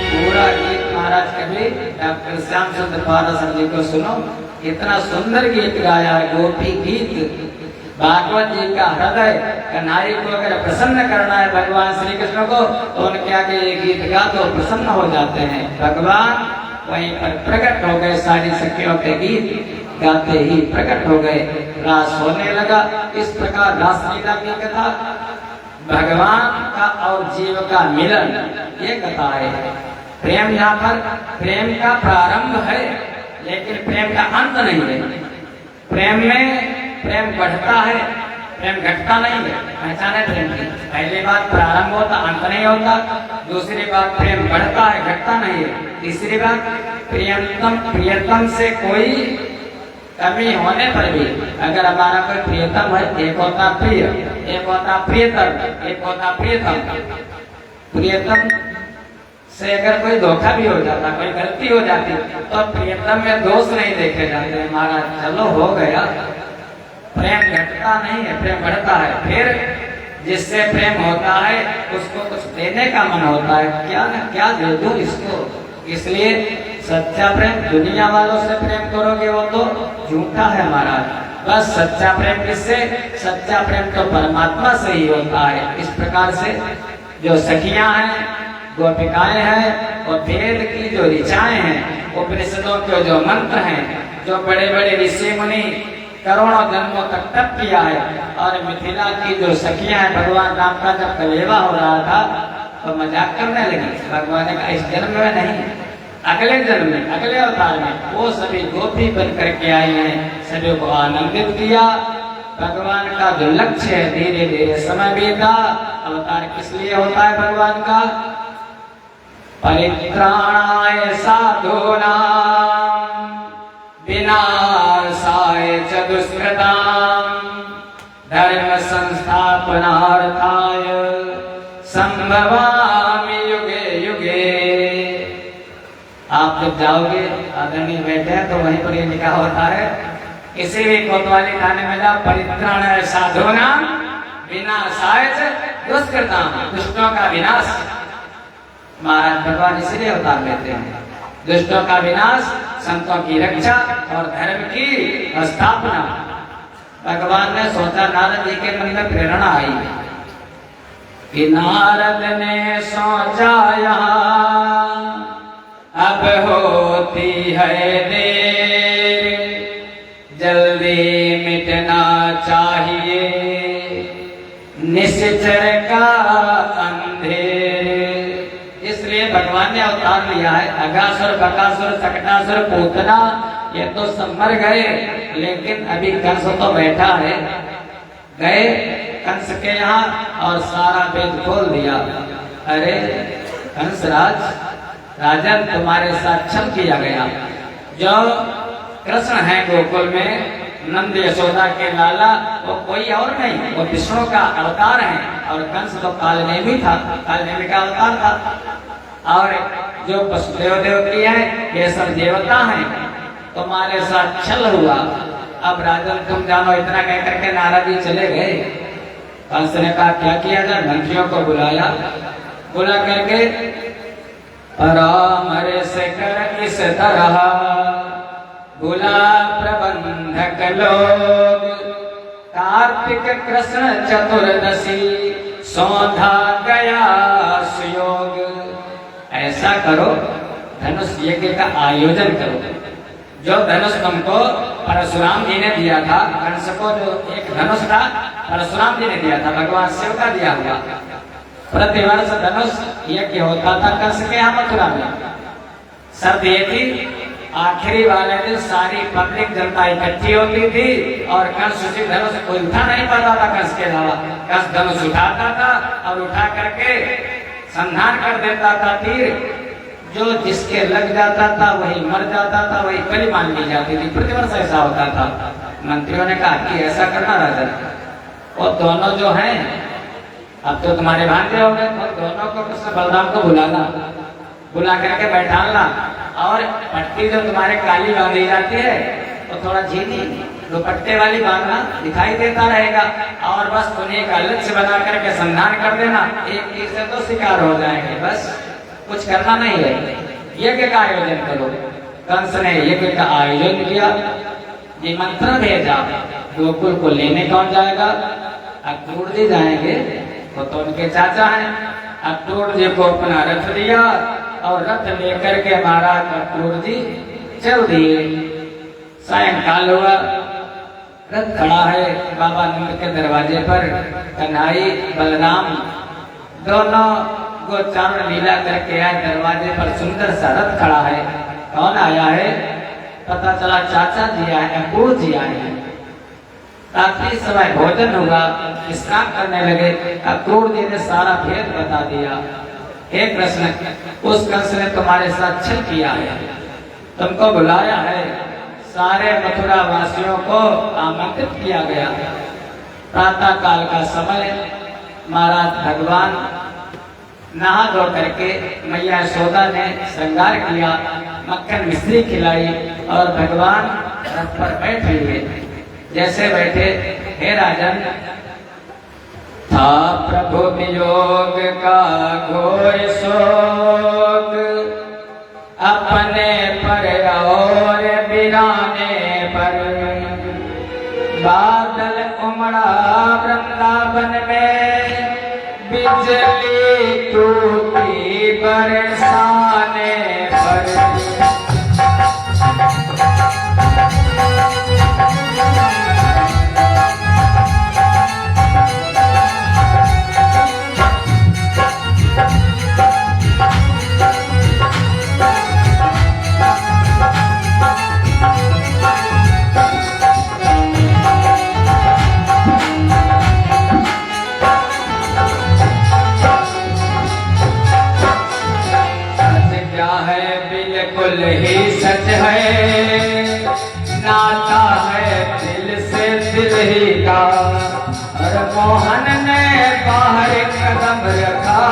पूरा गीत महाराज कभी डॉक्टर श्याम सुंदर पारसर जी को सुनो, इतना सुंदर गीत गाया है, गोपी गीत। भागवत जी का हृदय कन्हैया को अगर प्रसन्न करना है भगवान श्री कृष्ण को, तो उनके आगे ये गीत गा तो प्रसन्न हो जाते हैं। भगवान वहीं पर प्रकट हो गए, सारी सखियों के गीत गाते ही प्रकट हो गए, रास होने लगा। इस प्रकार रासलीला की कथा, भगवान का और जीव का मिलन, ये कथा है। प्रेम यहाँ पर प्रेम का प्रारंभ है, लेकिन प्रेम का अंत नहीं है। प्रेम में प्रेम बढ़ता है, प्रेम घटता नहीं है। पहचान है प्रेम की, पहली बात प्रारंभ होता, अंत नहीं होता। दूसरी बात प्रेम बढ़ता है, घटता नहीं है। तीसरी बात प्रियतम से कोई कमी होने पर भी, अगर हमारा कोई प्रियतम है, एक होता प्रिय, एक होता प्रियतम, एक होता प्रियतम। प्रियतम से अगर कोई धोखा भी हो जाता, कोई गलती हो जाती, तो प्रियतम में दोष नहीं देखे जाते। हमारा चलो हो गया, प्रेम घटता नहीं है, प्रेम बढ़ता है। फिर जिससे प्रेम होता है उसको कुछ देने का मन होता है, क्या ना क्या दे दो इसको। इसलिए सच्चा प्रेम, दुनिया वालों से प्रेम करोगे वो तो झूठा है महाराज। बस सच्चा प्रेम किससे? सच्चा प्रेम तो परमात्मा से ही होता है। इस प्रकार से जो सखियां हैं, गोपिकाएं हैं, और वेद की जो ऋचाएं हैं, उपनिषदों के जो मंत्र हैं, जो बड़े बड़े ऋषि मुनि करोड़ों जन्मों तक तप किया है, और मिथिला की जो सखियां हैं, भगवान राम का जब कलेवा हो रहा था तो मजाक करने लगी। भगवान ने कहा इस जन्म में नहीं, अगले जन्म में, अगले अवतार में वो सभी गोपी बन करके आई हैं, सभी को आनंदित किया। भगवान का जो लक्ष्य है, धीरे धीरे समय बीता। अवतार किस लिए होता है भगवान का? परित्राणाय साधूनां विनाशाय च दुष्कृतां धर्म संस्थापनार्थाय संभवामि आप जब जाओगे, आदरणीय बैठे हैं तो वहीं पर ये लिखा होता है, किसी भी कोतवाली थाने में जाओ, परित्राण साधुना विनाशाय दुष्कृताम, दुष्टों का विनाश। महाराज भगवान इसलिए अवतार लेते हैं, दुष्टों का विनाश, संतों की रक्षा और धर्म की स्थापना। भगवान ने सोचा, नारद जी के मन में प्रेरणा आई कि नारद ने सोचा यहाँ अब होती है देर, जल्दी मिटना चाहिए निश्चर का अंधेर। इसलिए भगवान ने अवतार लिया है। अगासुर, बकासुर, सकटासुर, पूतना ये तो सब मर गए, लेकिन अभी कंस तो बैठा है। गए कंस के यहाँ और सारा वेद खोल दिया। अरे कंस राजन, तुम्हारे साथ छल किया गया। जो कृष्ण है गोकुल में, नंद यशोदा के लाला, वो कोई और नहीं, वो विष्णु का अवतार है। और कंस तो कालनेमी था, कालनेमी का अवतार था। और जो वसुदेव देवकी है, ये सब देवता हैं। तुम्हारे साथ छल हुआ, अब राजन तुम जानो। इतना कह करके नारद जी चले गए। कंस ने कहा क्या किया जाए, मंत्रियों को बुलाया, बुला करके परामर्श कर इस तरह बुला प्रबंधक लोग, कार्तिक कृष्ण चतुर्दशी सौधा गया सुयोग। ऐसा करो, धनुष यज्ञ का आयोजन करो। जो धनुष तुमको परशुराम जी ने दिया था, कंस को जो एक धनुष था परशुराम जी ने दिया था, भगवान शिव का दिया हुआ। प्रतिवर्ष धनुष यज्ञ होता था कंस के यहाँ मथुरा में। शर्त ये थी, आखिरी वाले दिन सारी पब्लिक जनता इकट्ठी होती थी और कंस उसी धनुष को उठा नहीं पाता था। कंस के अलावा कंस धनुष उठाता था और उठा करके संधान कर देता था तीर। जो जिसके लग जाता था वही मर जाता था, वही बलि मान ली जाती थी। प्रतिवर्ष ऐसा होता था। मंत्रियों ने कहा कि ऐसा करना राजन, वो दोनों जो हैं अब तो तुम्हारे भांजे हो गए, और दोनों को कृष्ण बलराम को बुलाना, बुला करके बैठाना और पट्टी जो तुम्हारे काली बांधी जाती है वो थोड़ा झीनी दुपट्टे वाली बांधना, दिखाई देता रहेगा। और बस उन्हें का लक्ष्य बना करके संधान कर देना, एक तीर से तो शिकार हो जाएंगे। बस कुछ करना नहीं है, यज्ञ का आयोजन करो। कंस ने यज्ञ का आयोजन किया, निमंत्रण भेजा। गोकुल को लेने कौन जाएगा? अक्रूर जी जाएंगे, वो तो उनके चाचा हैं। अक्रूर जी को अपना रथ दिया और रथ लेकर के महाराज अक्रूर जी चल दिए। सायंकाल हुआ, रथ खड़ा है बाबा नंद के दरवाजे पर। कन्हई बलराम दोनों गोचारण लीला करके आए, दरवाजे पर सुंदर सा रथ खड़ा है। कौन आया है? पता चला चाचा जी आए, अक्रूर जी आए हैं। रात्रि समय भोजन हुआ, स्नान करने लगे। अक्रूर जी ने सारा भेद बता दिया। हे कृष्ण, उस कंस ने तुम्हारे साथ छल किया है, तुमको बुलाया है, सारे मथुरा वासियों को आमंत्रित किया गया। प्रातः काल का समय महाराज भगवान नहा धो करके मैया यशोदा ने श्रृंगार किया, मक्खन मिश्री खिलाई और भगवान रथ पर बैठ हुए। जैसे बैठे, हे राजन, था प्रभु वियोग का घोर शोक, अपने पर और बिराने पर। बादल उमड़ा वृंदावन में, बिजली टूटी बरसाने पर। बिल्कुल ही सच है, नाता है दिल से दिल ही का। और मोहन ने बाहर कदम रखा,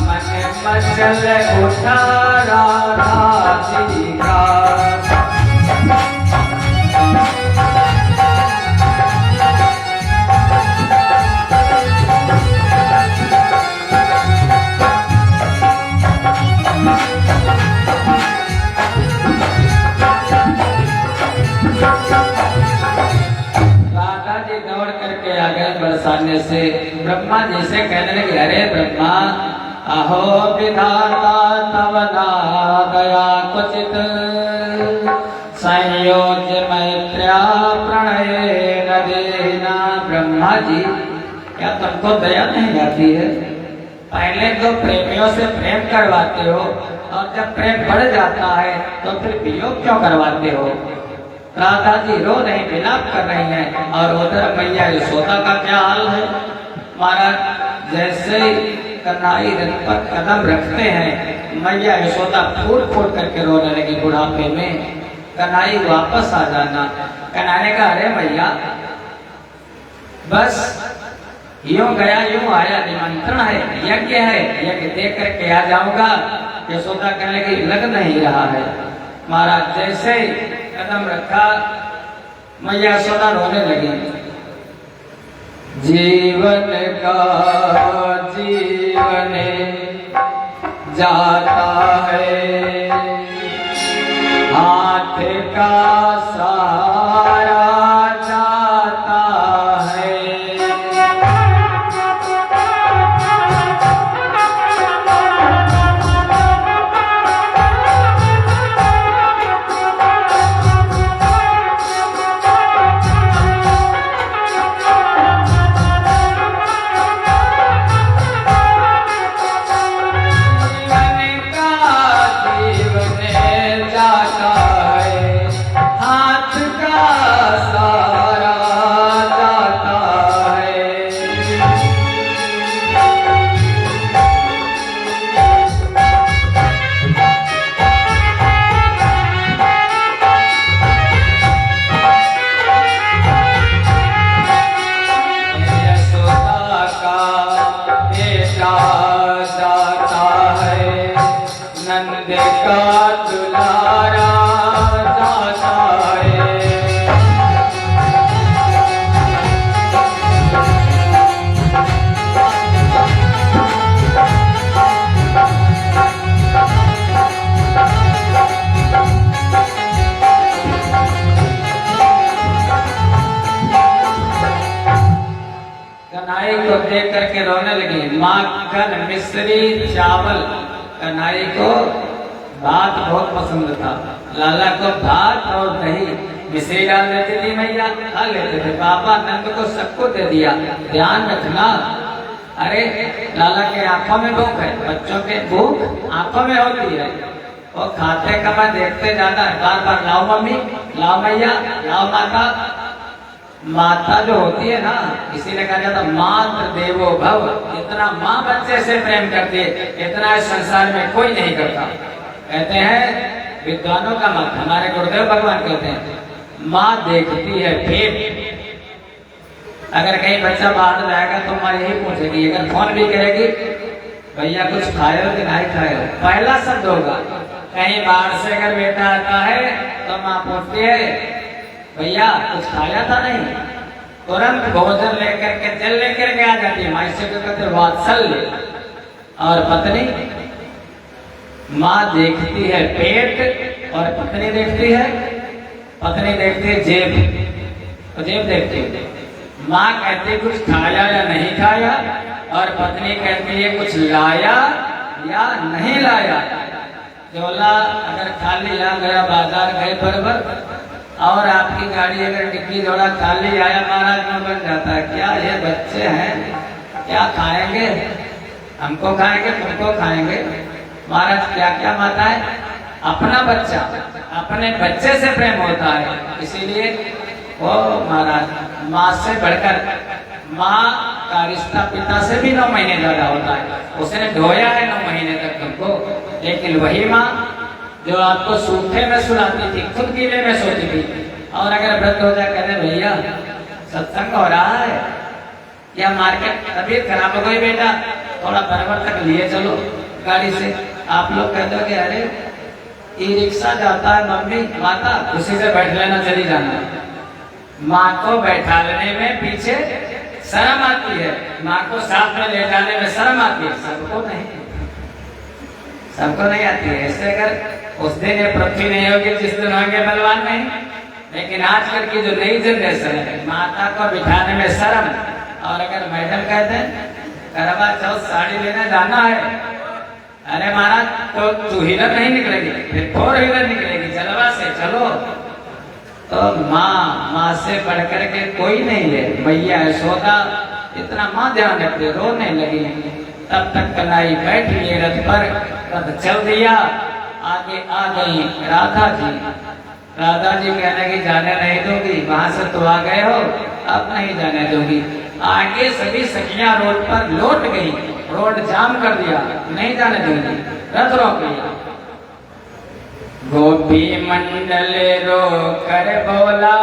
मन मचल उठा राधा। सीखा। राधा जी दौड़ करके आ गए बरसाने से। ब्रह्मा जी से कहने लगे, अरे ब्रह्मा, अहो विधाता तव ना दया क्वचित, संयोज्य मैत्र्या प्रणय न देना। ब्रह्मा जी, क्या तुमको दया नहीं आती है? पहले तो प्रेमियों से प्रेम करवाते हो, और जब प्रेम बढ़ जाता है तो फिर वियोग क्यों करवाते हो? राधा जी रो रही, विलाप कर रही हैं। और उधर मैया यशोदा का क्या हाल है? महाराज जैसे कन्हई रथ पर कदम रखते हैं, मैया यशोदा फूट फूट करके रोने लगी बुढ़ापे में। कन्हई वापस आ जाना। कन्हई ने कहा, अरे मैया, बस यूं गया यूं आया, निमंत्रण है, यज्ञ है, यज्ञ देख करके आ जाऊंगा। यशोदा कहने लगी, लग नहीं रहा है। महाराज जैसे कदम रखा, मैया यशोदा रोने लगी। जीवन का जीवन जाता है, हाथ का सहारा जाता है। देख करके रोने लगी। माखन मिश्री चावल, कन्हई को भात बहुत पसंद था। लाला को भात और दही मिश्री डाल देती थी, मैया खा लेते थे। बाबा नंद को सबको दे दिया। ध्यान रखना, अरे लाला के आंखों में भूख है, बच्चों के भूख आंखों में होती है। वो खाते कम है, देखते ज्यादा है। बार बार लाओ मम्मी, लाओ मैया, लाओ माता। माता जो होती है ना, इसीलिए कहा जाता मातृ देवो भव। इतना माँ बच्चे से प्रेम करती है, इतना इस संसार में कोई नहीं करता। कहते हैं विद्वानों का मत, हमारे गुरुदेव भगवान कहते हैं, माँ देखती है पेट। अगर कहीं बच्चा बाहर जाएगा तो माँ यही पूछेगी, अगर फोन भी करेगी, भैया कुछ खाए हो कि नहीं खाए हो, पहला शब्द होगा। कहीं बाहर से अगर बेटा आता है तो माँ पूछती है, भैया कुछ खाया था नहीं? तुरंत भोजन लेकर के जल लेकर के आ जाती है। माँ से कहते वात्सल्य। और पत्नी, माँ देखती है पेट और पत्नी देखती है जेब, तो जेब देखती है। माँ कहती है कुछ खाया या नहीं खाया, और पत्नी कहती है कुछ लाया या नहीं लाया। झोला अगर खाली आ गया, बाजार गए बरबर, और आपकी गाड़ी अगर डिक्की झोला खाली आया, महाराज में बन जाता है, क्या ये बच्चे हैं, क्या खाएंगे? हमको खाएंगे, तुमको खाएंगे। महाराज क्या क्या माता है, अपना बच्चा अपने बच्चे से प्रेम होता है। इसीलिए वो महाराज माँ से बढ़कर, माँ का रिश्ता पिता से भी 9 महीने ज्यादा होता है। उसने ढोया है 9 महीने तक तुमको, लेकिन वही माँ जो आपको सूखे में सुलाती थी, खुद गीले में सोती थी, और अगर व्रत हो जाए कहते भैया सत्संग हो रहा है या मार्केट तबीयत खराब हो गई बेटा, थोड़ा बराबर तक लिए चलो गाड़ी से। आप लोग कहते हो कि अरे ई रिक्शा जाता है, मम्मी माता उसी से बैठ लेना, चली जाना। माँ को बैठा लेने में पीछे शर्म आती है, माँ को साथ में ले जाने में शर्म आती है, सबको नहीं आती है। ऐसे अगर उस दिन ये पृथ्वी नहीं होगी जिस दिन होंगे बलवान नहीं। लेकिन आजकल की जो नई जनरेशन है, माता को बिठाने में शर्म, और अगर मैडम कहते हैं करवा चौथ साड़ी लेने जाना है, अरे महाराज तो टू व्हीलर नहीं निकलेगी, फिर फोर व्हीलर निकलेगी, जलवा से चलो। तो माँ से बढ़ करके कोई नहीं है। मैया यशोदा इतना माँ ध्यान रखते, रोने लगी। तब तक कलाई बैठ लिए रथ पर, रथ चल दिया, आगे आ गई राधा जी। राधा जी कहने की जाने नहीं दूंगी, वहां से तो आ गए हो, अब नहीं जाने दूंगी। आगे सभी सखियां रोड पर लौट गई, रोड जाम कर दिया, नहीं जाने दूंगी, रथ रोक लिया। गोपी मंडल रो कर बोला,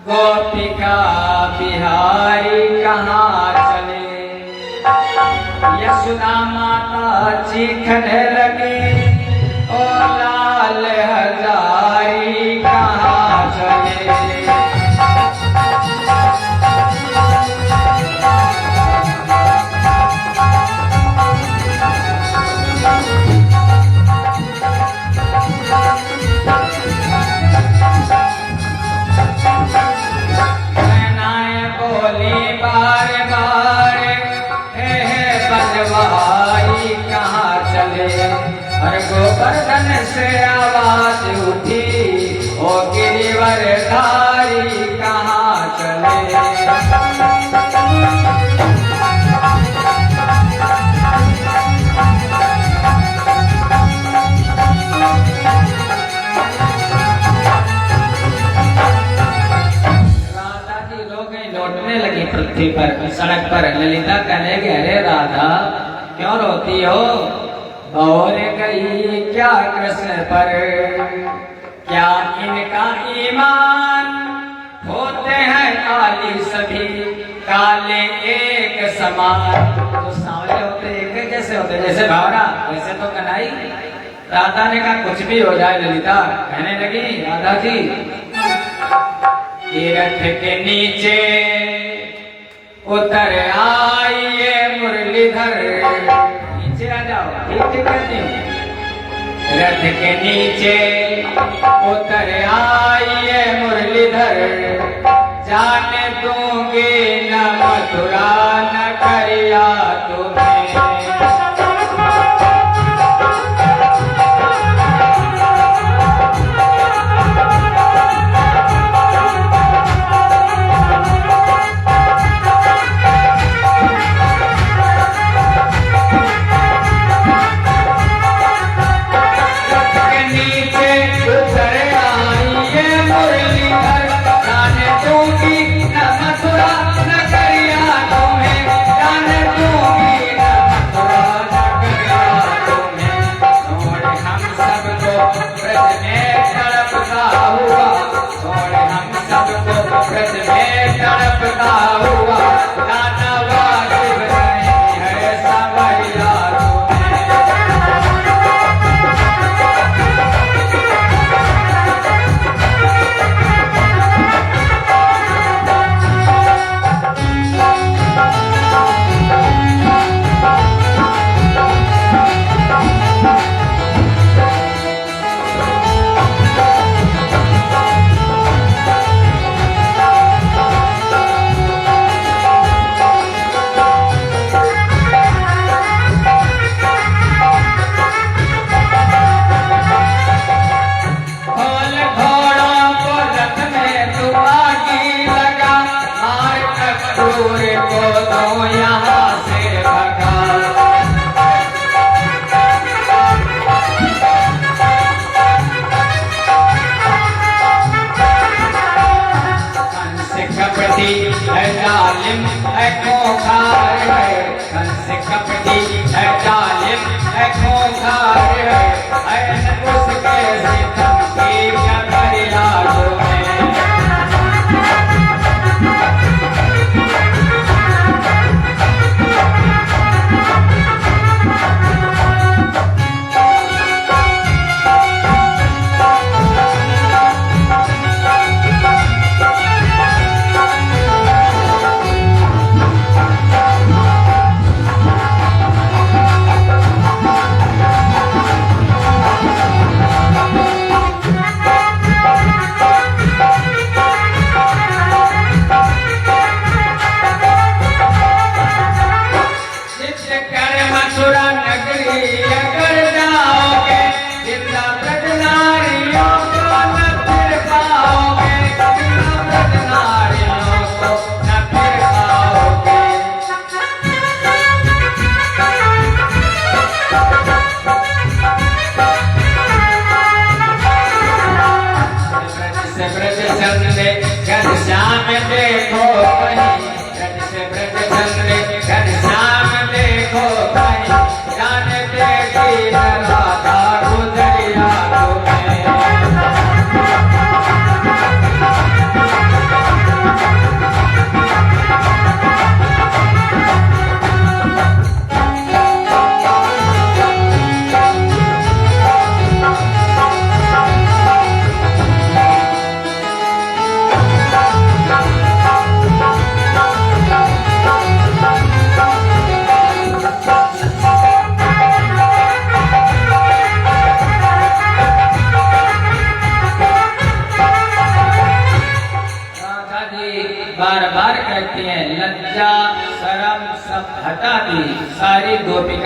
गोपिका बिहारी कहाँ चले। यशोदा माता चीखने लगी, ओ लाल हजारी कहाँ चले। गोवर्धन से आवाज उठी, ओ गिरिवर धारी कहाँ चले। राधा जी लौटने लगी पृथ्वी पर, सड़क पर। ललिता कहने लगी, अरे राधा क्यों रोती हो, और गई क्या कृष्ण पर, क्या इनका ईमान, होते हैं काली सभी काले एक समान। तो सांवले होते एक जैसे होते, जैसे भावना वैसे तो कन्हई। राधा ने कहा कुछ भी हो जाए ललिता, कहने लगी राधा जी, रथ के नीचे उतर आइए मुरलीधर, नीचे आ जाओ, ठीक कहती हूँ। रथ के नीचे उतर आइए मुरलीधर, जाने दूंगी न मथुरा न करिया तुम्हें।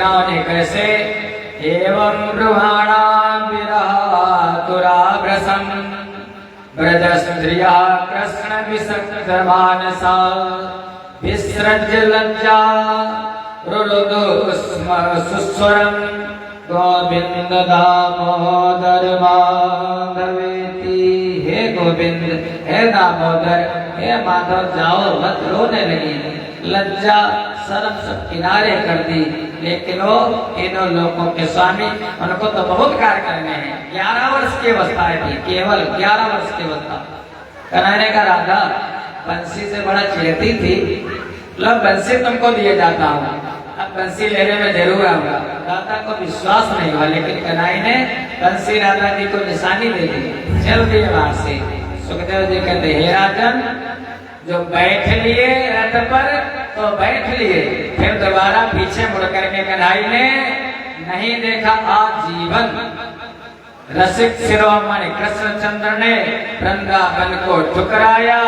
गाँव ने कैसे एवं ब्रुहाणा विरहातुराभ्रसं ब्रज स्त्रिया कृष्ण विसक्त मानसा विसृज्य लज्जा रुरुदु सुस्वरम गोविंद दामोदर माधवेति। हे गोविंद, हे दामोदर, हे माधव, जाओ मत रोने लगी। लज्जा शर्म सब किनारे कर दी। लेकिन वो तीनों लोगों के स्वामी, उनको तो बहुत कार्य करने हैं। 11 वर्ष की अवस्था थी, केवल 11 वर्ष की अवस्था। कहने का राधा बंसी से बड़ा चिढ़ती थी, लो बंसी तुमको दिए जाता हूँ, अब बंसी लेने में जरूर आऊंगा। राधा को विश्वास नहीं हुआ, लेकिन कन्हई ने बंसी राधा जी को निशानी दे दी, चल दिए वहां से। सुखदेव जी कहते हे राजन, जो बैठ लिए रथ पर तो बैठ लिए, फिर दोबारा पीछे मुड़ करके कन्हई ने नहीं देखा आजीवन। रसिक शिरोमणि कृष्णचंद्र ने वृंदावन को ठुकराया,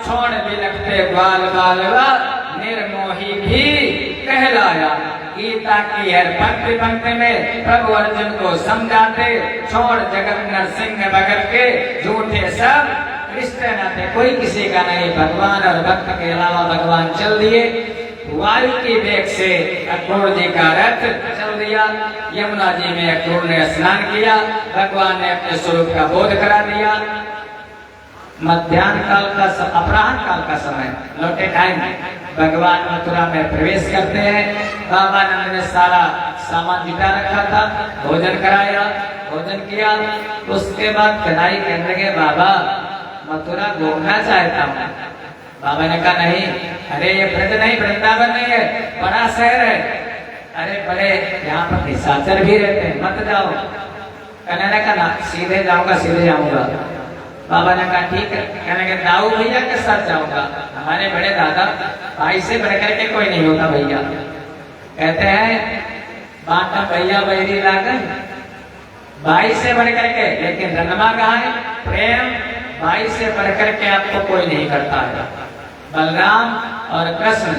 छोड़ बिलखते ग्वाल बालवा निर्मोही भी कहलाया। गीता की हर पंक्ति पंक्ति में प्रभु अर्जुन को समझाते, छोड़ जगत नरसिंह भगत के झूठे सब रिश्ते नाते, कोई किसी का नहीं, भगवान और भक्त के अलावा भगवान चल दिए। वायु की वेग से अक्रूर जी का रथ चल दिया, यमुना जी में अक्रूर ने स्नान किया, भगवान ने अपने स्वरूप का बोध करा दिया। मध्याह्न काल का अपराह्न काल का समय, लौटे टाइम, भगवान मथुरा में प्रवेश करते हैं। बाबा नंद ने सारा सामान जुटा रखा था, भोजन कराया, भोजन किया। उसके बाद कन्हई कहने लगे बाबा मथुरा घूमना चाहता हूँ। बाबा ने कहा नहीं, अरे ये ब्रज नहीं, वृंदावन नहीं है, बड़ा शहर है, अरे बड़े यहाँ पर निशाचर भी रहते हैं, मत जाओ। कन्हई ने कहा सीधे जाऊंगा, सीधे जाऊंगा। बाबा ने कहा ठीक है। कहने के दाऊ भैया के साथ जाऊंगा, हमारे बड़े दादा भाई से बढ़कर के कोई नहीं होता भैया। कहते हैं बाटा भैया बैरी लागन, भाई से बढ़कर के, लेकिन रनमा कहाँ है? प्रेम भाई से बढ़कर के आपको कोई नहीं करता है। बलराम और कृष्ण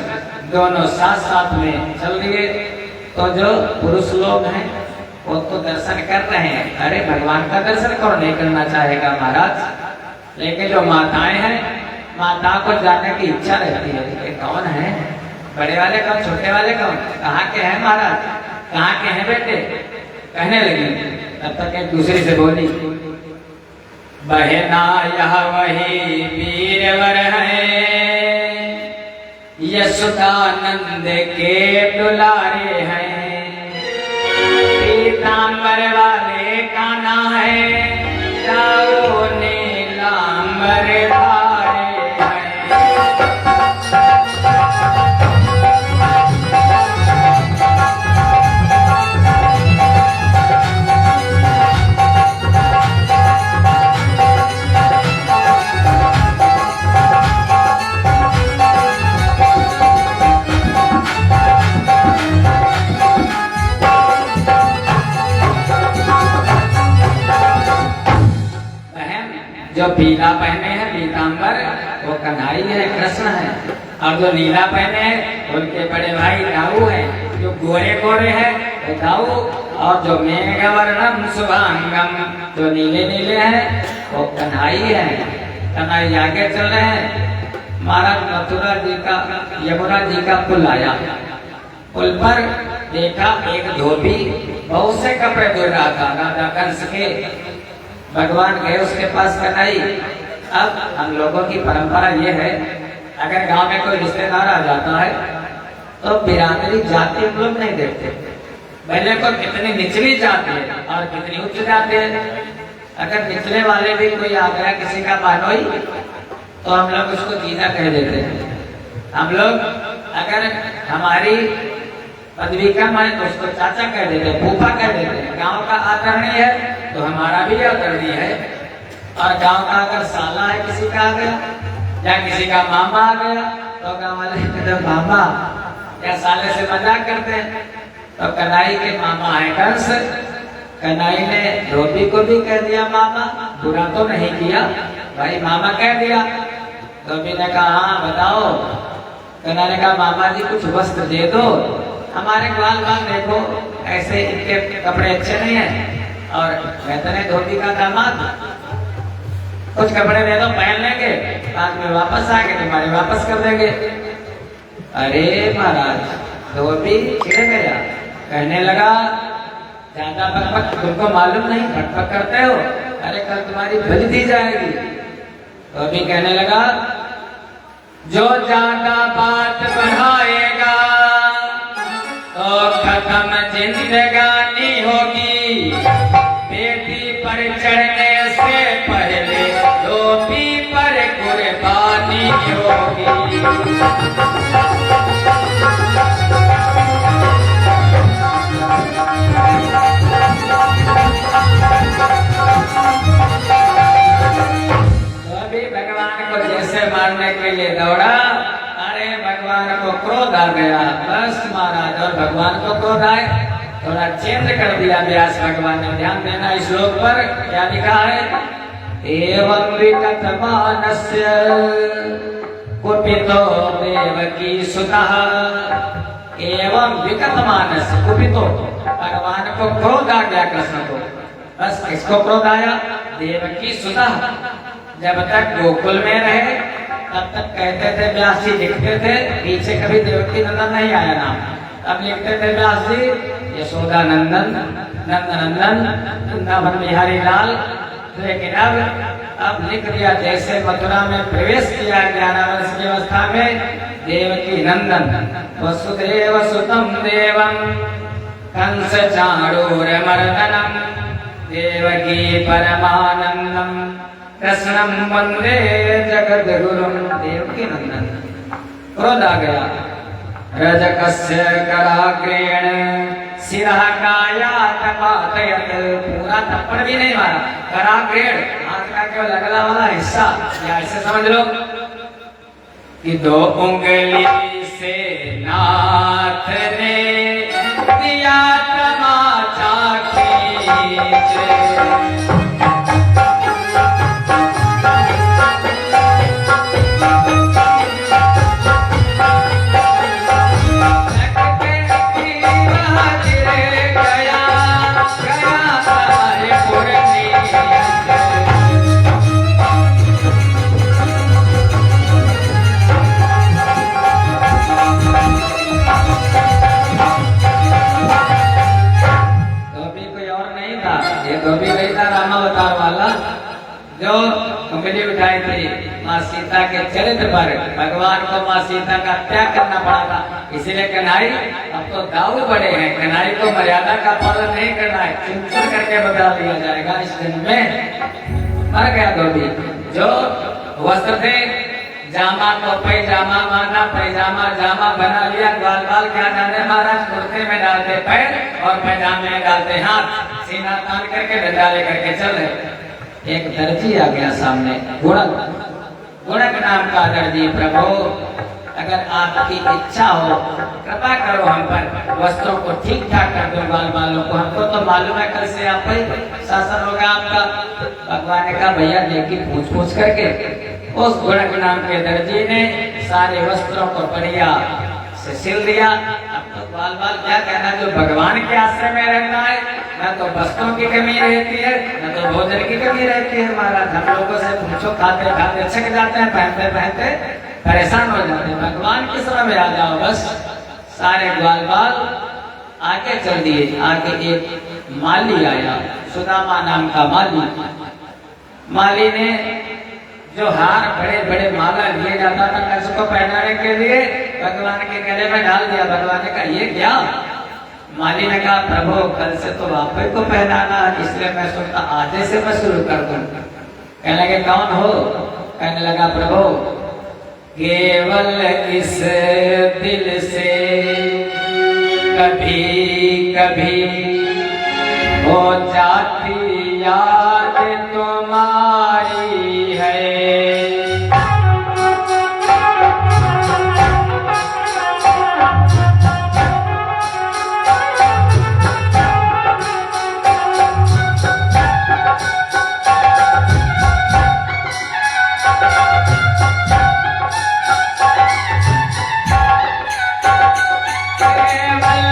दोनों साथ साथ में चल दिए। तो जो पुरुष लोग हैं वो तो दर्शन कर रहे हैं, अरे भगवान का दर्शन कौन नहीं करना चाहेगा महाराज। लेकिन जो माताएं हैं, माता को जानने की इच्छा रहती है कि कौन है, बड़े वाले कौन, छोटे वाले कौन, कहाँ के हैं महाराज, कहाँ के हैं बेटे, कहने लगी। तब तक एक दूसरे से बोली बहना यह वही वीरवर है, यशोदानंद के दुलारे हैं, पीतांबर वाले कान्हा है, जाओ नीलांबर धारे हैं। जो पीला पहने हैं पीतांबर वो कन्हई है, कृष्ण है। और जो नीला पहने हैं उनके बड़े भाई दाऊ हैं। जो गोरे गोरे हैं वो दाऊ, और जो मेघवर्णम शुभांगम जो नीले नीले हैं वो कन्हई है। कन्हई आगे चल रहे हैं। महाराज मथुरा जी का, यमुना जी का पुल आया। पुल पर देखा एक धोबी बहुत से कपड़े धो रहा था, राजा कंस के। भगवान गए उसके पास, कन्हई अब हम लोगों की परंपरा ये है, अगर गांव में कोई रिश्तेदार आ जाता है तो बिरादरी जाति हम लोग नहीं देखते, पहले को कितनी निचली जाति है और कितनी उच्च जाति है। अगर निचले वाले भी कोई आ गया किसी का बानोई तो हम लोग उसको जीजा कह देते हैं। हम लोग अगर हमारी पदवी कम है तो उसको चाचा कह देते हैं, फूफा कह देते हैं। गांव का आदरणीय है तो हमारा भी आदरणीय है। और गांव का अगर साला है किसी का आ गया या किसी का मामा आ गया तो गांव वाले कहते हैं मामा या साले से मजाक करते हैं। तो कन्हई के मामा है कंस। कन्हई ने धोबी को भी कह दिया मामा, बुरा तो नहीं किया भाई, मामा कह दिया। धोबी ने कहा हाँ बताओ। कन्हई ने कहा मामा जी कुछ वस्त्र दे दो। हमारे ग्वाल बाल देखो ऐसे, इनके कपड़े अच्छे नहीं हैं और कहते हैं धोबी का दामाद, कुछ कपड़े दे दो पहन लेंगे, बाद में वापस आके तुम्हारे वापस कर देंगे। अरे महाराज धोबी छिड़ गया, कहने लगा ज्यादा बकबक तुमको मालूम नहीं, बकबक करते हो, अरे कल तुम्हारी भज दी जाएगी। धोबी कहने लगा जो ज्यादा बात बढ़ाएगा तो खत्म जिंदगानी होगी, बेटी पर चढ़ने से पहले धोबी पर कुर्बानी होगी। जैसे मारने के लिए दौड़ा, अरे भगवान को क्रोध आ गया, बस महाराज, और भगवान को क्रोध आए, थोड़ा चेंज कर दिया व्यास भगवान ने। ध्यान देना इस श्लोक पर क्या लिखा है, एवं विकतमानस्य कुपितो देवकी सुतः, एवं विकतमानस्य कुपितो, भगवान को क्रोध आ गया कृष्ण को, बस किसको क्रोध आया, देवकी सुतः। जब तक गोकुल में रहे तब तक कहते थे व्यास जी, लिखते थे, पीछे कभी देवकी नंदन नहीं आया नाम, अब लिखते थे व्यास जी यशोदा नंदन, नंद नंदन, वृंदावन बिहारी लाल। लेकिन अब लिख दिया, जैसे मथुरा में प्रवेश किया 11 वर्ष की अवस्था में, देवकी नंदन वसुदेव सुतम देवम कंस चाणूरमर्दनम देवकी परमानंदम कृष्णम वंदे जगद्गुरुम। देवकी नंदन क्रोध आ गया, रजकस्य कराग्रेण सिरः कायात् पातयत्, पूरा थप्पड़ भी नहीं मारा, कराग्रेण हाथ का केवल अगला वाला हिस्सा, या ऐसे समझ लो कि 2 उंगली से नाथ ने दिया तमाचा खींच। रामावतार वाला जो उंगली उठाई थी माँ सीता के चरित्र पर, भगवान को माँ सीता का त्याग करना पड़ा था, इसीलिए कन्हई अब तो दाऊ बड़े हैं, कन्हई को मर्यादा का पालन नहीं करना है, चुन करके बदला दिया जाएगा। इस दिन में मर गया धोबी। जो वस्त्र थे, जामा को पैजामा माना, पैजामा जामा बना लिया, ग्वाल बाल क्या जाने महाराज कुर्ते में डालते पैर और पैजामे में डालते हाथ, सीना तान करके डंडा लेकर के चल रहे। एक दर्जी आ गया सामने, गुणक, गुणक नाम का दर्जी, प्रभु अगर आपकी इच्छा हो कृपा करो हम पर, वस्त्रों को ठीक ठाक कर दो बाल बालों को, हमको तो मालूम है कल से आप ही शासन होगा आपका। भगवान ने कहा भैया देखी पूछ पूछ करके उस गुणक नाम के दर्जी ने सारे वस्त्रों को बढ़िया से सिल दिया। अब तो बाल बाल क्या कहना, जो भगवान के आश्रय में रहना है न तो वस्त्रों की कमी रहती है न तो भोजन की कमी रहती है। महाराज हम लोगों से पूछो, खाते खाते छक जाते हैं, पहनते पहनते परेशान हो जाते हैं। भगवान के समय में आ जाओ बस। सारे ग्वाल बाल आगे चल दिए। आगे एक माली आया, सुदामा नाम का माली। माली ने जो हार बड़े बड़े माला लिए जाता था कंस को पहनाने के लिए, भगवान के गले में डाल दिया। भगवान ने कहा ये क्या? माली ने कहा प्रभु कल से तो आप ही को पहनाना, इसलिए मैं सोचता आज से मैं शुरू कर दूं। कहने लगे कौन हो? कहने लगा प्रभु केवल इस दिल से कभी कभी हो जाती याद तुम्हारी है। केवल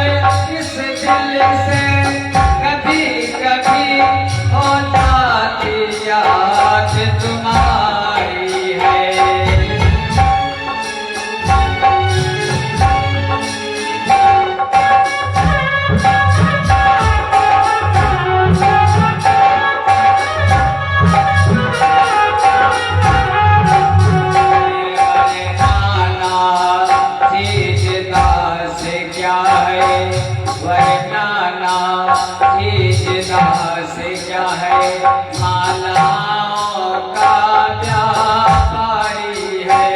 दास क्या है, मालाओं का व्यापारी है।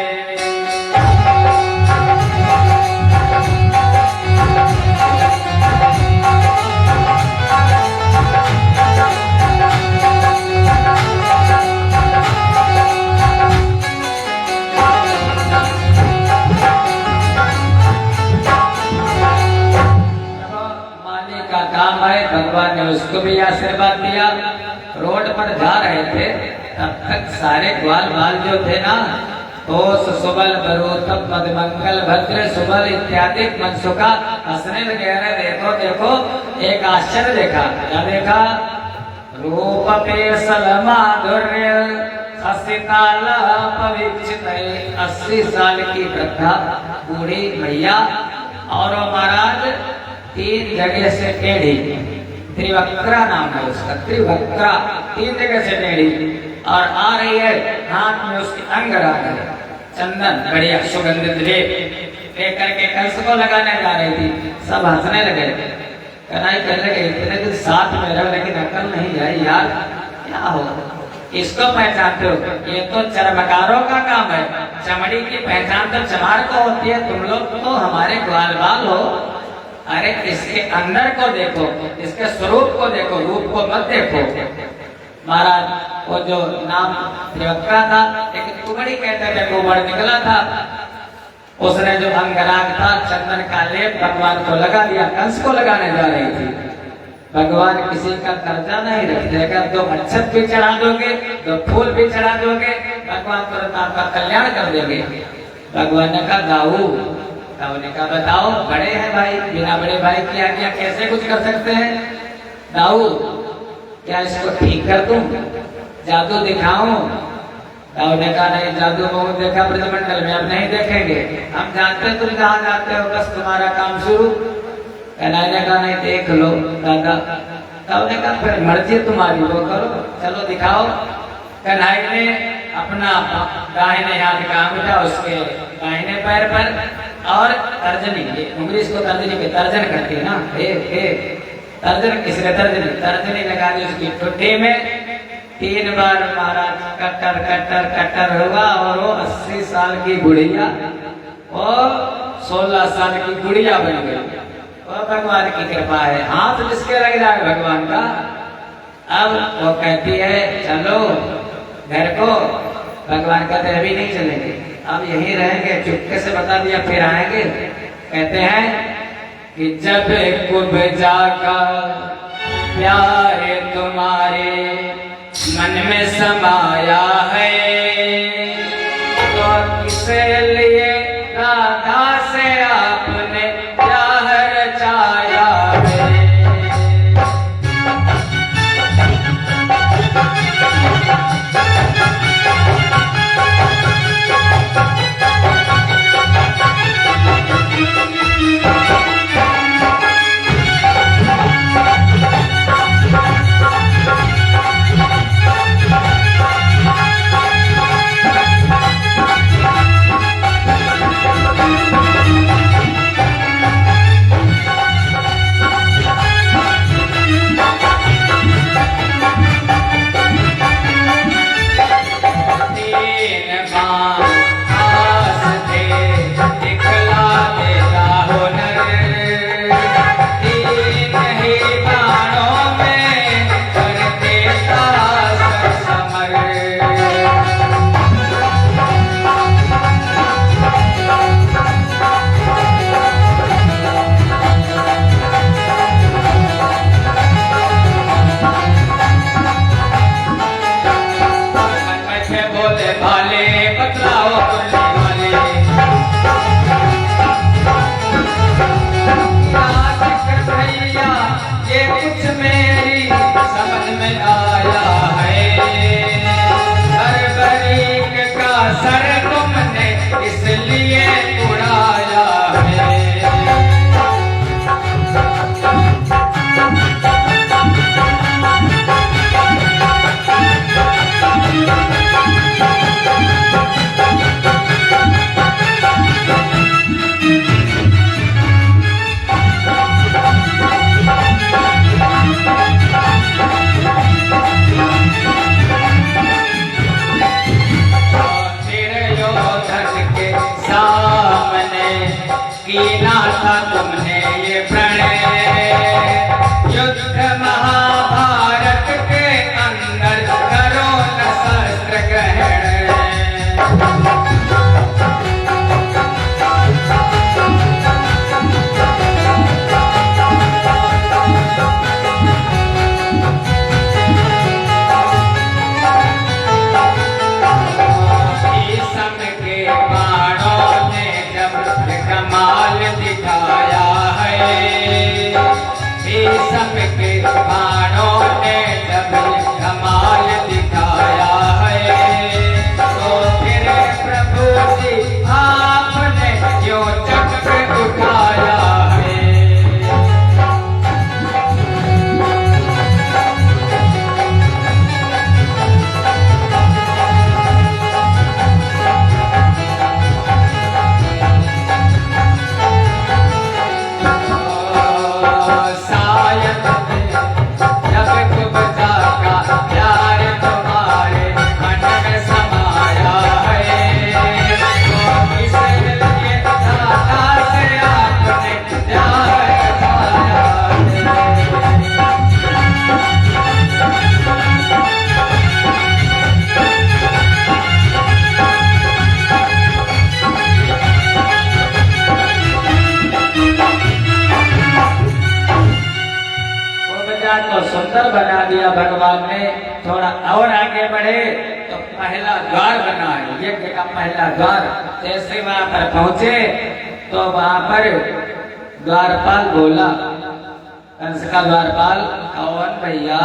काम है, भगवान ने उसको भी आशीर्वाद दिया। रोड पर जा रहे थे तब तक सारे ग्वाल बाल जो थे ना, तोष सुबल बरोतम मधुमंगल भद्र सुबल इत्यादि मनसुखा हंसने लगे। अरे देखो देखो, एक आश्चर्य देखा। क्या देखा? रूप पेशल माधुर्य हसिताला पविक्षित 80 साल की वृद्धा बूढ़ी भैया, और महाराज 3 जगह से टेढ़ी, त्रिवक्रा नाम है उसका, त्रिवक्रा 3 जगह से टेढ़ी, और आ रही है हाथ में उसकी अंगराग है, चंदन बढ़िया सुगंधित लेकर के कलश को लगाने जा रही थी। सब हंसने लगे, कनाई करने लगे, इतने दिन साथ में रह लेकिन अकल नहीं आई यार, क्या हो? इसको पहचानते हो? ये तो चर्मकारों का काम है, चमड़ी की पहचान तो चमार को होती है, तुम लोग तो हमारे ग्वाल बाल हो। अरे इसके अंदर को देखो, इसके स्वरूप को देखो, रूप को मत देखो। महाराज वो जो नाम त्रिवक्रा था, एक कुबड़ी कहते थे, कुबड़ निकला था, उसने जो अंगराग था चंदन का लेप भगवान को लगा दिया, कंस को लगाने जा रही थी। भगवान किसी का कर्जा नहीं रखेगा, 2 अक्षत भी चढ़ा दोगे, 2 फूल भी चढ़ा दोगे, भगवान तुरंत आपका कल्याण कर देंगे। भगवान ने कहा दाऊ, दाऊ ने कहा बताओ, बड़े हैं भाई, बिना बड़े भाई की आज्ञा कैसे कुछ कर सकते हैं? दाऊ क्या इसको ठीक कर दूं, जादू दिखाऊं? दाऊ ने कहा नहीं, जादू बहुत देखा ब्रजमंडल में, अब नहीं देखेंगे, हम जानते तुम जहाँ जाते हो, बस तुम्हारा काम शुरू। कन्हैया ने कहा नहीं, देख लो दादा। दाऊ ने कहा फिर मर्जी तुम्हारी, वो करो, चलो दिखाओ। कन्हैया ने अपना दाहिने हाथ का अंगूठा उसके दाहिने पैर पर, और तर्जनी, उंगली इसको तर्जनी पे तर्जन करती है ना, तर्जन किसने तर्जनी लगा दी उसकी ठुड्डी में। 3 बार महाराज कट्टर कट्टर कट्टर हुआ, और वो 80 साल की बुढ़िया वो 16 साल की गुड़िया बन गई। वो भगवान की कृपा है, हाथ जिसके लग जाए भगवान का। अब वो कहती है चलो घर को, भगवान कहते हैं अभी नहीं चलेंगे, अब यहीं रहेंगे, चुपके से बता दिया फिर आएंगे। कहते हैं कि जब कुब जागा प्यारे तुम्हारे मन में समाया है, तो किसे लिए राधा से आपने प्यार रचाया है। सुंदर बना दिया भगवान ने। थोड़ा और आगे बढ़े तो पहला द्वार बना है, यज्ञ का पहला द्वार। जैसे वहां पर पहुंचे तो वहां पर द्वारपाल बोला, कंस का द्वारपाल, कौन भैया,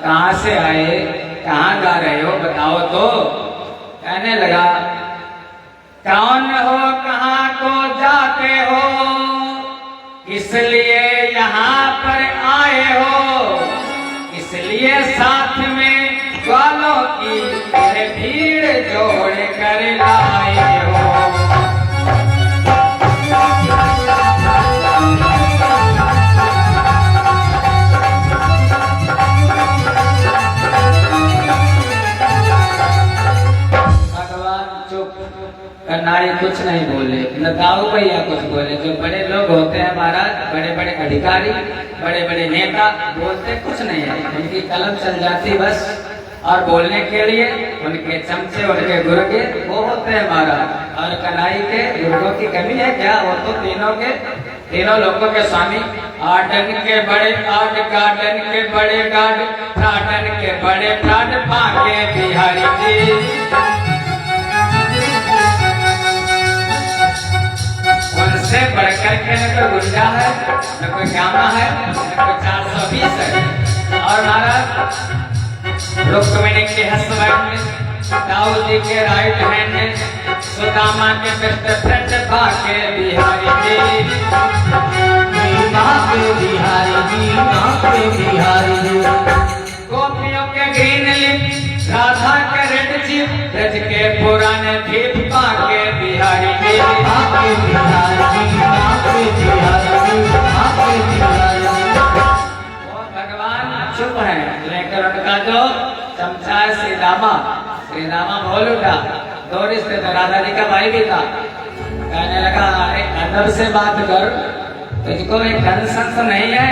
कहाँ से आए, कहाँ जा रहे हो, बताओ तो। कहने लगा, कौन हो, कहाँ को जाते हो, इसलिए यहाँ पर आए हो, इसलिए साथ में ग्वालों की भीड़ जोड़ कर लाए हो। कन्नाई कुछ नहीं बोले, न दाऊ भैया कुछ बोले। जो बड़े लोग होते हैं महाराज, बड़े बड़े अधिकारी, बड़े बड़े नेता, बोलते कुछ नहीं है, उनकी कलम चल जाती बस। और बोलने के लिए उनके चमचे, उनके गुर्गे वो होते हैं महाराज। और कन्नाई के गुर्गों की कमी है क्या? वो तो तीनों लोगों के स्वामी। आटन के बड़े आट, गार्डन के बड़े गार्ड, प्राटन के बड़े प्राट, भाग्य बिहारी जी। उनसे बढ़कर के न कोई गुंडा है, न कोई श्यामा है, न कोई 420 है। और महाराज रुक्मिणी के हस्बैंड, दाऊद जी के राइट हैंड, सुदामा के बेस्ट फ्रेंड, भाग्य बिहारी जी, भाग्य बिहारी जी, भाग्य बिहारी जी। गोपियों के ग्रीन लिप, राधा के रेड चिप, ब्रज के पुराने दीप, भाग्य बिहारी जी, भाग्य बिहारी जी, भाग्य बिहारी जी, भाग्य बिहारी जी। वो भगवान चुप है, लेकर उनका जो चमचा है श्री रामा बोल उठा। दो रिश्तेदार, राधा जी का भाई भी था। कहने लगा, अरे अदब से बात कर, तुझको एक धन संस नहीं है,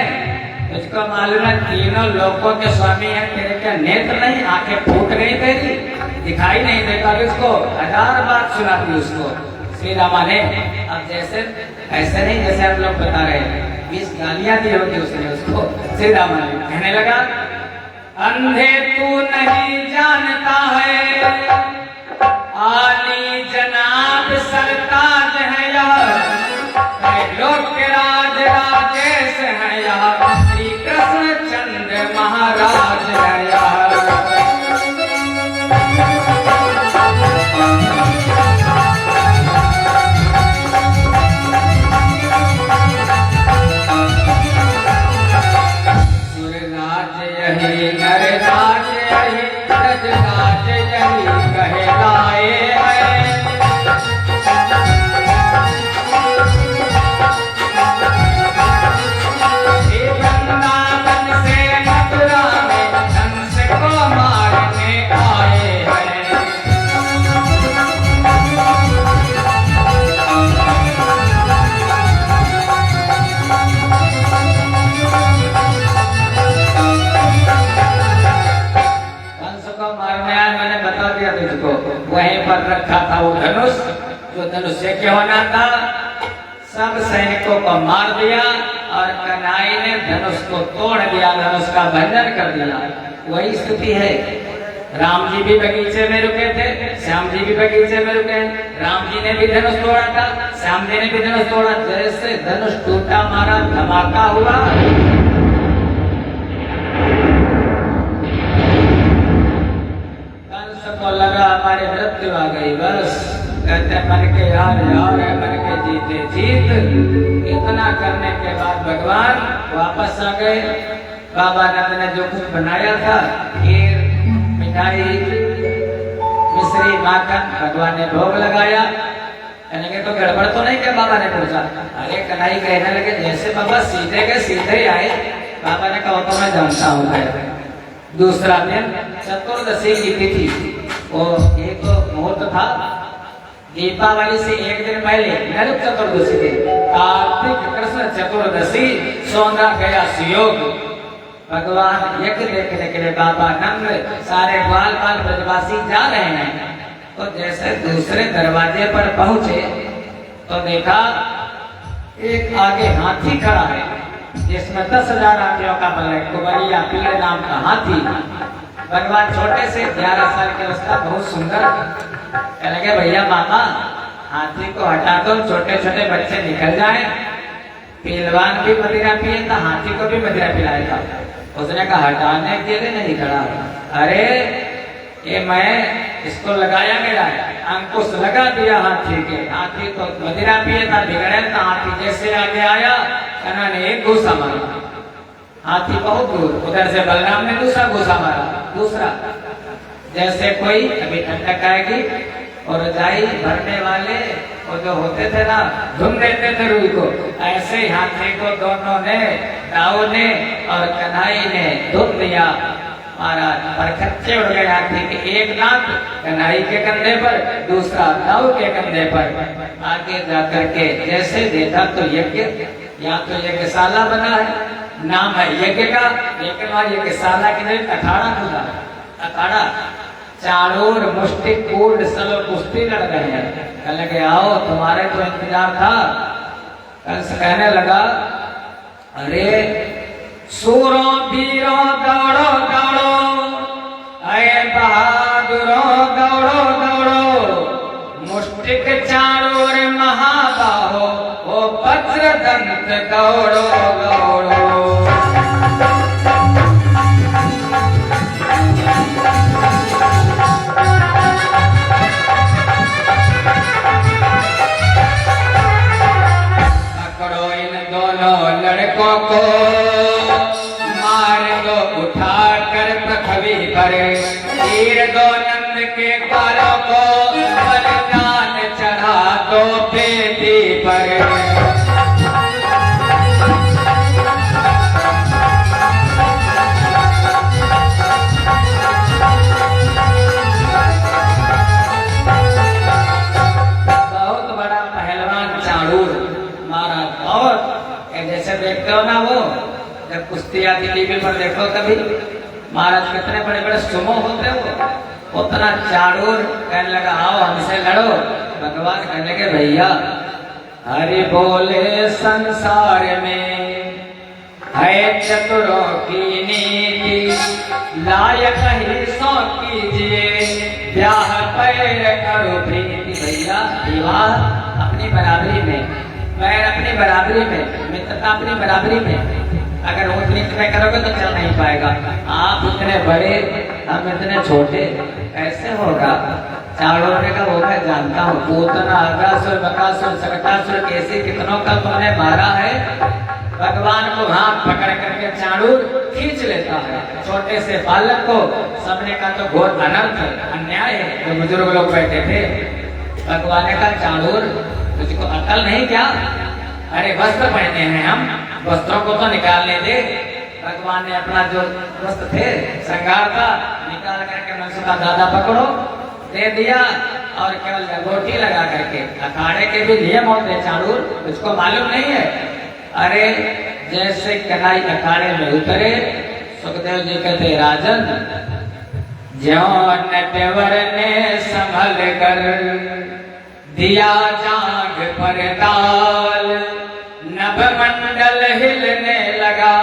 तुझको मालूम है तीनों लोगों के स्वामी है, तेरे क्या नेत्र नहीं, आंखें फूट गई तेरी, दिखाई नहीं देता उसको। 1000 बात सुनाती उसको श्री रामा ने। अब जैसे ऐसे नहीं जैसे हम लोग बता रहे हैं, 20 गालियां दी होगी उसने उसको श्री रामा ने। कहने लगा, अंधे तू नहीं जानता है, आली जनाब सरताज है यह, लोक राज राजेश है यह, श्री कृष्ण चंद्र महाराज है यह। सुर राज यही, नर राज यही, ब्रज राज यही कहलाए है। वहीं पर रखा था वो धनुष, जो धनुष यज्ञ होना था। सब सैनिकों को मार दिया और कन्हई ने धनुष को तोड़ दिया, धनुष का भंजन कर दिया। वही स्थिति है। राम जी भी बगीचे में रुके थे, श्याम जी भी बगीचे में रुके। राम जी ने भी धनुष तोड़ा था, श्याम जी ने भी धनुष तोड़ा। जैसे धनुष टूटा, मारा, धमाका हुआ, को लगा हमारे मृत्यु आ गई बस। कहते मन के यार मन के जीते जीत। इतना करने के बाद भगवान वापस आ गए। बाबा नंद ने जो कुछ बनाया था, खीर, मिठाई, मिश्री, माखन, भगवान ने भोग लगाया। कहने तो गड़बड़ तो नहीं क्या? बाबा ने पूछा। अरे कन्हई कहने लगे, जैसे बाबा सीधे के सीधे ही आए। बाबा ने कहा तो मैं जानता हूँ। दूसरा दिन चतुर्दशी की तिथि, वो एक मुहूर्त था दीपावली से एक दिन पहले, नरक चतुर्दशी दिन, कार्तिक कृष्ण चतुर्दशी, सोना गया सुयोग। भगवान यज्ञ देखने के लिए बाबा नंद सारे ग्वाल बाल ब्रजवासी जा रहे हैं। तो जैसे दूसरे दरवाजे पर पहुंचे तो देखा एक आगे हाथी खड़ा है जिसमें 10,000 हाथियों का बल है। कुबरिया पीड़ नाम का हाथी। भगवान छोटे से 11 साल की अवस्था, बहुत सुंदर। कहने लगे भैया मामा हाथी को हटा दो, छोटे छोटे बच्चे निकल जाए। पहलवान भी मदिरा पिए था, हाथी को भी मदिरा पिलाएगा। उसने कहा हटाने के लिए नहीं खड़ा। अरे ये मैं इसको लगाया गया है, अंकुश लगा दिया हाथी के। हाथी तो मदिरा पिए था, बिगड़े था। हाथी जैसे आगे आया, कन्हा ने एक घूसा मारा। हाथी बहुत दूर, उधर से बलराम ने दूसरा घूसा मारा। दूसरा जैसे कोई अभी ठंडक आएगी और रजाई भरने वाले और जो होते थे ना, धुन देते थे रूई को, ऐसे ही हाथी को दोनों ने, दाऊ ने और कन्हई ने धुन दिया। महाराज परखच्चे उड़ गए हाथी के। एक दांत कन्हई के कंधे पर, दूसरा दाऊ के कंधे पर। आगे जाकर के जैसे देखा तो यज्ञ, यहाँ तो यज्ञशाला बना है, नाम है यज्ञ का, लेकिन वहां यज्ञशाला की नहीं, अखाड़ा खुला। अखाड़ा चाणूर मुष्टि कूट सब कुश्ती लड़ रहे हैं। कहने लगे आओ, तुम्हारे तो इंतजार था। कंस कहने लगा अरे सूरों वीरों दौड़ो दौड़ो, अरे बहादुरों दौड़ो दौड़ो। मुष्टिक चाणूर महाबाहो, वो वज्रदंत दौड़ो दौड़ो। लड़कों को मार दो उठाकर पृथ्वी पर, तीर दो नंद के कालों को, बलिदान चढ़ा दो बेदी पर। बहुत बड़ा पहलवान चाणूर महाराज। और जैसे देखते हो ना, वो जब कुश्ती आती टीवी पर देखो कभी, महाराज कितने बड़े बड़े सुमो होते हो, उतना चाणूर कहने लगा आओ हमसे लड़ो। भगवान कहने के भैया हरि बोले संसार में है चतुरों की नीति, लायक ही सो कीजिए ब्याह पैर करो प्रीति। भैया विवाह अपनी बराबरी में, पैर अपनी बराबरी में, मित्रता अपनी बराबरी में। अगर ऊंच नीच में करोगे तो चल नहीं पाएगा। आप इतने बड़े, हम इतने छोटे, कैसे होगा? चाणूर ने कहा वो मैं जानता हूँ, पूतना अगासुर बकासुर सकटासुर कैसे कितनों का तुमने मारा है। भगवान को हाथ पकड़ करके चाणूर खींच लेता है, छोटे से बालक को। सबने का तो घोर अनर्थ अन्याय है। जो बुजुर्ग लोग बैठे थे, भगवान ने कहा चाणूर तुझको अकल नहीं क्या? अरे वस्त्र पहने हैं हम, वस्त्रों को तो निकालने दे। भगवान ने अपना जो वस्त्र थे श्रृंगार का निकाल करके मनसु का दादा पकड़ो दे दिया, और केवल लंगोटी लगा करके। अखाड़े के भी नियम होते हैं चाणूर, तुझको मालूम नहीं है? अरे जैसे कन्हई अखाड़े में उतरे, सुखदेव जी कहते राजन ज्यों नटवर ने संभल कर दिया जाग पर ताल, नभ मंडल हिलने लगा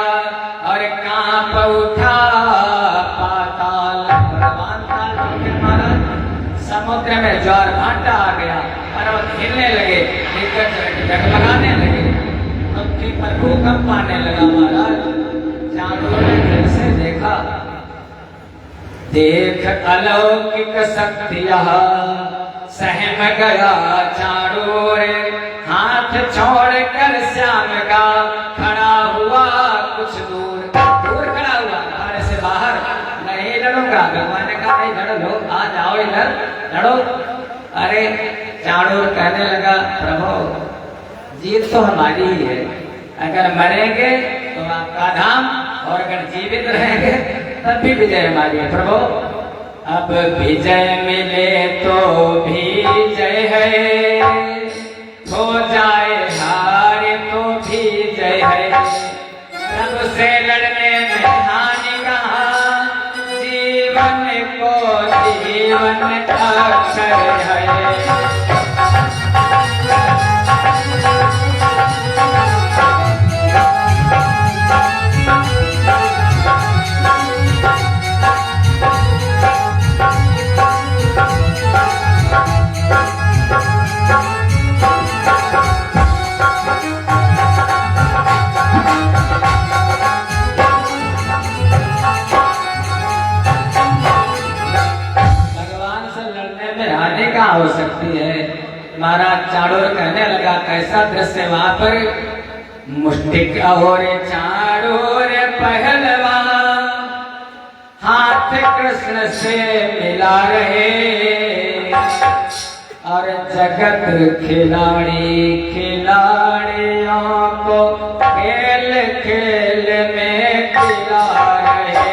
और कांप उठा पाताल। भगवान का समुद्र में ज्वार भाटा आ गया, पर्वत हिलने लगे, जगमगाने लगे, पृथ्वी पर भूकंप आने लगा। महाराज चाणूर ने दिल से देखा, देख अलौकिक शक्तियां सहम गया चाणूर, हाथ छोड़कर श्याम का खड़ा हुआ कुछ दूर। दूर खड़ा हुआ, घर से बाहर, नहीं लड़ूंगा। भगवान ने कहा नहीं लड़ो, लोग आ जाओ इधर लड़ो। अरे चाणूर कहने लगा प्रभु जीत तो हमारी ही है, अगर मरेंगे तो आपका धाम, और अगर जीवित रहेंगे तब भी विजय हमारी है। प्रभु अब विजय मिले तो भी जय है, हो जाए हार तो भी जय है। प्रभु से लड़ने में हानि कहाँ, जीवन को जीवन अक्षर है। हो सकती है। महाराज चाणूर कहने लगा कैसा दृश्य वहां पर, मुष्टिक और चाणूर पहलवा हाथ कृष्ण से मिला रहे, और जगत खिलाड़ी खिलाड़ियों को खेल खेल में खिला रहे।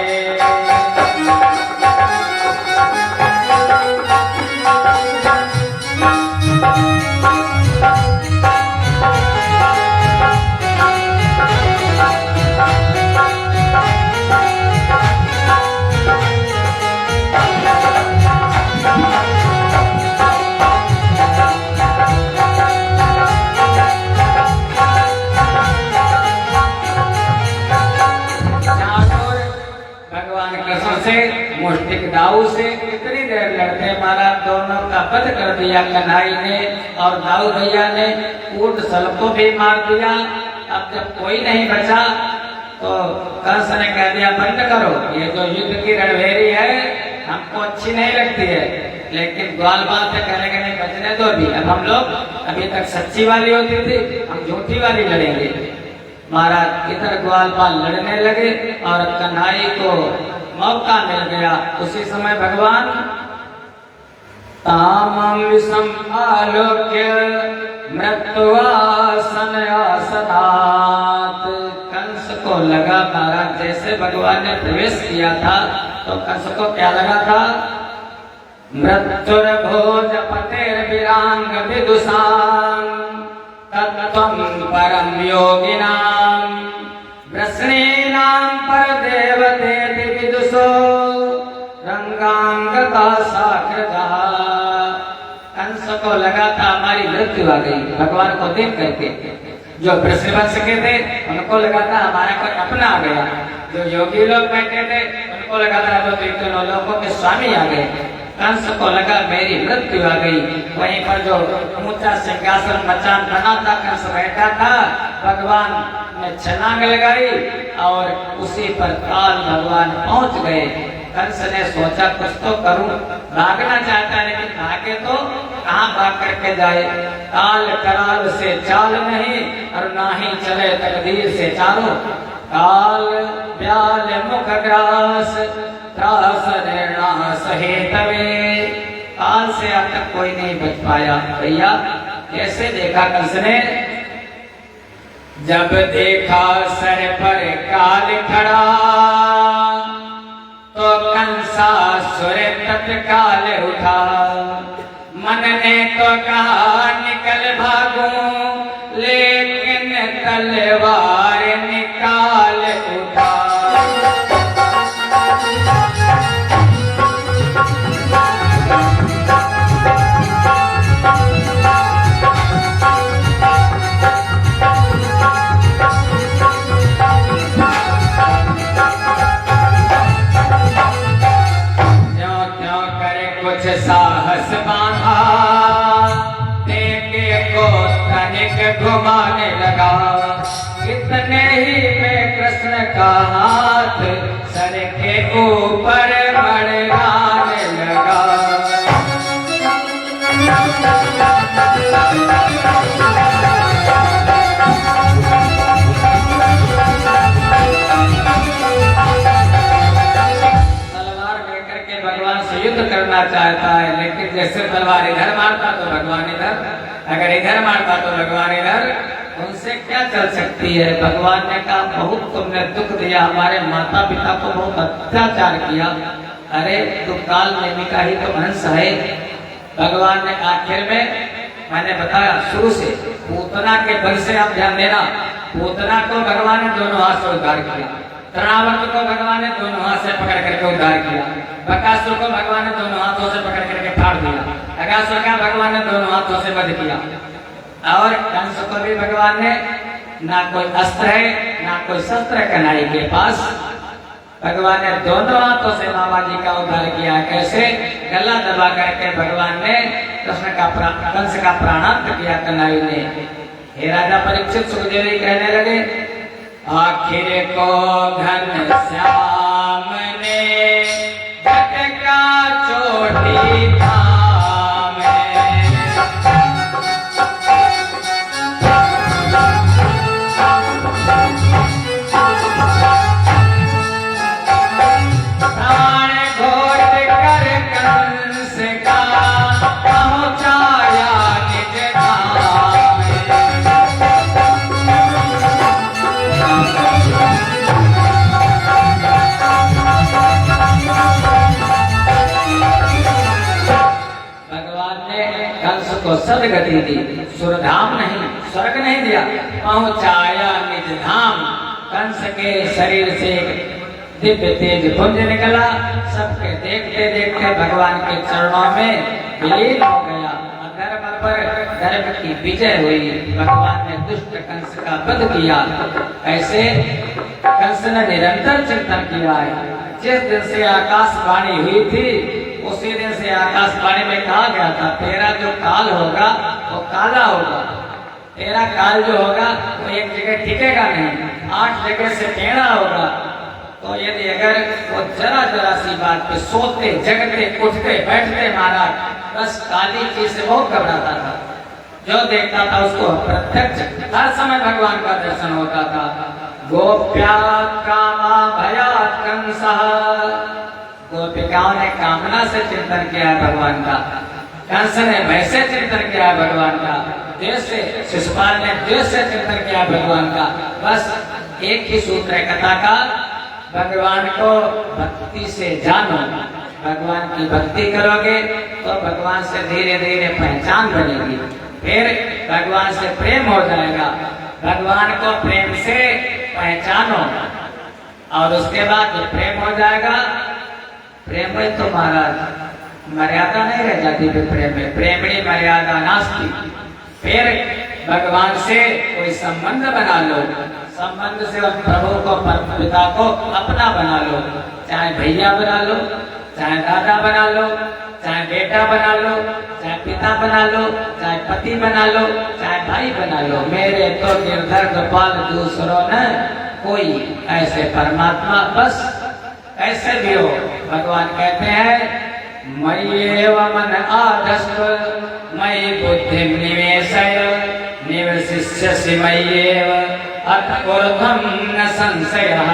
मुष्टिक दाऊ से कितनी देर लड़ते, महाराज दोनों का वध कर दिया कन्हई ने, और दाऊ भैया ने ऊंट सल को भी मार दिया। अब जब कोई नहीं बचा तो कंस ने कह दिया बंद करो, ये जो युद्ध की रणभेरी है हमको अच्छी नहीं लगती है, लेकिन ग्वालपाल से कहने के नहीं बचने दो भी, अब हम लोग अभी तक सच्ची वाली होती थी, हम झूठी वाली लड़ेंगे। महाराज इधर ग्वालपाल लड़ने लगे और कन्हई को मौका मिल गया। उसी समय भगवान तामं विषम आलोक्य मृत्युआसन आसनात्, कंस को लगा महाराज जैसे भगवान ने प्रवेश किया था तो कंस को क्या लगा था, मृत्युर भोज पतेर विरांग विदुषां तत्त्वं परम योगिनां वृष्णीनां पर देवते विदुषो रंगांगता साकृता। कंस को लगा था हमारी मृत्यु आ गई, भगवान को देख करके। जो वृषण वंश के थे उनको लगा था हमारा कोई अपना आ गया, जो योगी लोग बैठे थे उनको लगा था जो तीनों लोगों के स्वामी आ गए। कंस को लगा मेरी मृत्यु आ गई। वहीं पर जो ऊंचा सिंहासन मचान बना था कंस बैठा था, भगवान ने छलांग लगाई और उसी पर काल भगवान पहुंच गए। कंस ने सोचा कुछ तो करूं, भागना चाहता है लेकिन भागे तो कहां भाग करके जाए। काल कराल से चाल नहीं और ना ही चले तकदीर से चालो। काल ब्याल मुख ग्रास त्रास निर्णा सहेतवे, काल से अब तक कोई नहीं बच पाया। भैया कैसे देखा कंस ने, जब देखा सर पर काल खड़ा तो कंसासुर तत्काल उठा। मन ने तो कहा निकल भागूं लेकिन तलवार निकाल उठा। साहस बांधा देखे को तनिक घुमाने लगा, इतने ही में कृष्ण का हाथ सर के ऊपर बढ़ाने लगा। युद्ध करना चाहता है, लेकिन जैसे तलवार इधर मारता तो भगवान इधर, अगर इधर मारता तो भगवान इधर, उनसे क्या चल सकती है। भगवान ने कहा बहुत तुमने दुख दिया, हमारे माता पिता को बहुत अत्याचार किया। अरे तू काल नेमी का ही तो अंश है। भगवान ने आखिर में मैंने बताया शुरू से पूतना के बल से आप ध्यान देना, पूतना को भगवान ने दोनों हाथ से उद्धार किया, तृणावर्त को भगवान ने दोनों हाथ से पकड़ करके उद्धार किया, बकासुर को भगवान ने दोनों हाथों से पकड़ करके फाड़ दिया, अगासुर का भगवान ने दोनों हाथों से वध किया। और कंस को भी भगवान ने, ना कोई अस्त्र है ना कोई शस्त्र कन्हई के पास, भगवान ने दोनों हाथों से मामा जी का उद्धार किया। कैसे, गला दबा करके भगवान ने कृष्ण का कंस का प्राणांत किया कन्हई ने। हे राजा परीक्षित, सुखदेव कहने लगे आखिर को घनश्याम ने झटका चोटी थामे, उसको सदगति दी, सुरधाम नहीं, स्वर्ग नहीं दिया, पहुंचाया निज धाम। कंस के शरीर से दिव्य तेज पुंज निकला, सबके देखते देखते भगवान के चरणों में विलीन हो गया। धर्म पर धर्म की विजय हुई, भगवान ने दुष्ट कंस का वध किया। ऐसे कंस ने निरंतर चिंतन किया है। जिस दिन से आकाशवाणी हुई थी उसी दिन से आकाशवाणी में कहा गया था, तेरा जो काल होगा वो काला होगा, तेरा काल जो होगा वो एक जगह टिकेगा नहीं, 8 जगह से टेढ़ा होगा। तो यदि अगर वो जरा जरा सी बात पे सोते जगते उठते बैठते महाराज, बस काली चीज से बहुत घबराता था। जो देखता था उसको प्रत्यक्ष हर समय भगवान का दर्शन होता था। गोप्या कामा भयात् कंसः, गोपिकाओं ने कामना से चिंतन किया है भगवान का, कंस ने वैसे चिंतन किया है भगवान का, देश से शिशुपाल ने देश से चिंतन किया है भगवान का। बस एक ही सूत्र है कथा का, भगवान को भक्ति से जानो। भगवान की भक्ति करोगे तो भगवान से धीरे धीरे पहचान बनेगी, फिर भगवान से प्रेम हो जाएगा। भगवान को प्रेम से पहचानो और उसके बाद जब प्रेम हो जाएगा, प्रेम में तो महाराज मर्यादा नहीं रह जाती। फिर प्रेम में प्रेमणी मर्यादा नास्ति। फिर भगवान से कोई संबंध बना लो, संबंध से उस प्रभु को पिता को अपना बना लो, चाहे भैया बना लो, चाहे दादा बना लो, चाहे बेटा बना लो, चाहे पिता बना लो, चाहे पति बना लो, चाहे भाई बना लो। मेरे तो गिरधर गोपाल दूसरों न कोई, ऐसे परमात्मा बस ऐसे भी हो। भगवान कहते हैं मय्येव मन आधस्व मयि बुद्धि निवेशय निवसिष्यसि मय्येव अत ऊर्ध्वं न संशयः।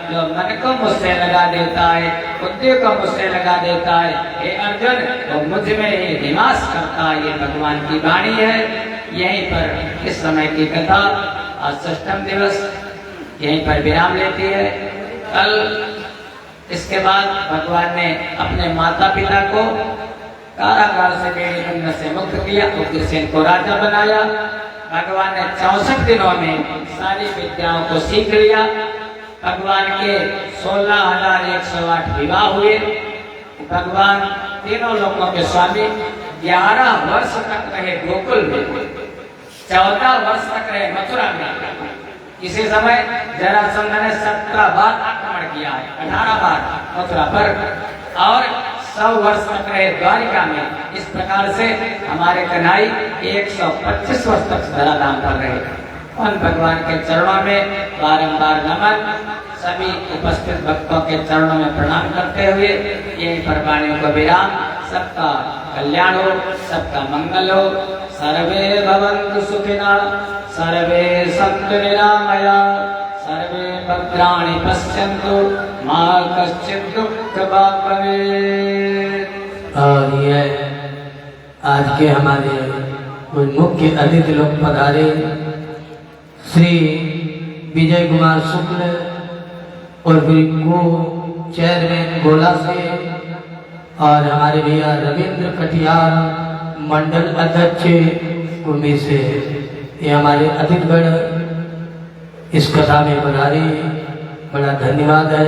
जो मन को मुझसे लगा देता है, बुद्धि को मुझसे लगा देता है, हे अर्जुन वो मुझ में ही निवास करता है। ये भगवान की वाणी है। यहीं पर इस समय की कथा आज 6वां दिवस यहीं पर विराम लेती है। कल इसके बाद भगवान ने अपने माता पिता को कारागार से बेड़ी बंधन से मुक्त किया, उग्रसेन को राजा बनाया। भगवान ने 64 दिनों में सारी विद्याओं को सीख लिया। भगवान के 16,108 विवाह हुए। भगवान तीनों लोकों के स्वामी 11 वर्ष तक रहे गोकुल में, 14 वर्ष तक रहे मथुरा में। इसी समय जरासंध ने 17 बार आक्रमण किया है, 18 बार मथुरा पर, और 100 वर्ष तक रहे द्वारिका में। इस प्रकार से हमारे कन्हई 125 वर्ष तक धराधाम पर रहे। उन भगवान के चरणों में बारंबार नमन, सभी उपस्थित भक्तों के चरणों में प्रणाम करते हुए यहीं पर वाणी को विराम। सबका कल्याण हो, सबका मंगल हो। सर्वे भवन्तु सुखिनः, सर्वे सन्तु निरामयाः, सर्वे भद्राणि पश्यन्तु मा कश्चित् दुःखभाग् भवेत्। और ये आज के हमारे कोई मुख्य अतिथि लोग पधारे, श्री विजय कुमार शुक्ल और को चेयरमैन गोला से, और हमारे भैया रविंद्र कटियार मंडल अध्यक्ष कुर्मी से, ये हमारे अतिथिगण इस कथा में पधारे। बड़ा धन्यवाद है।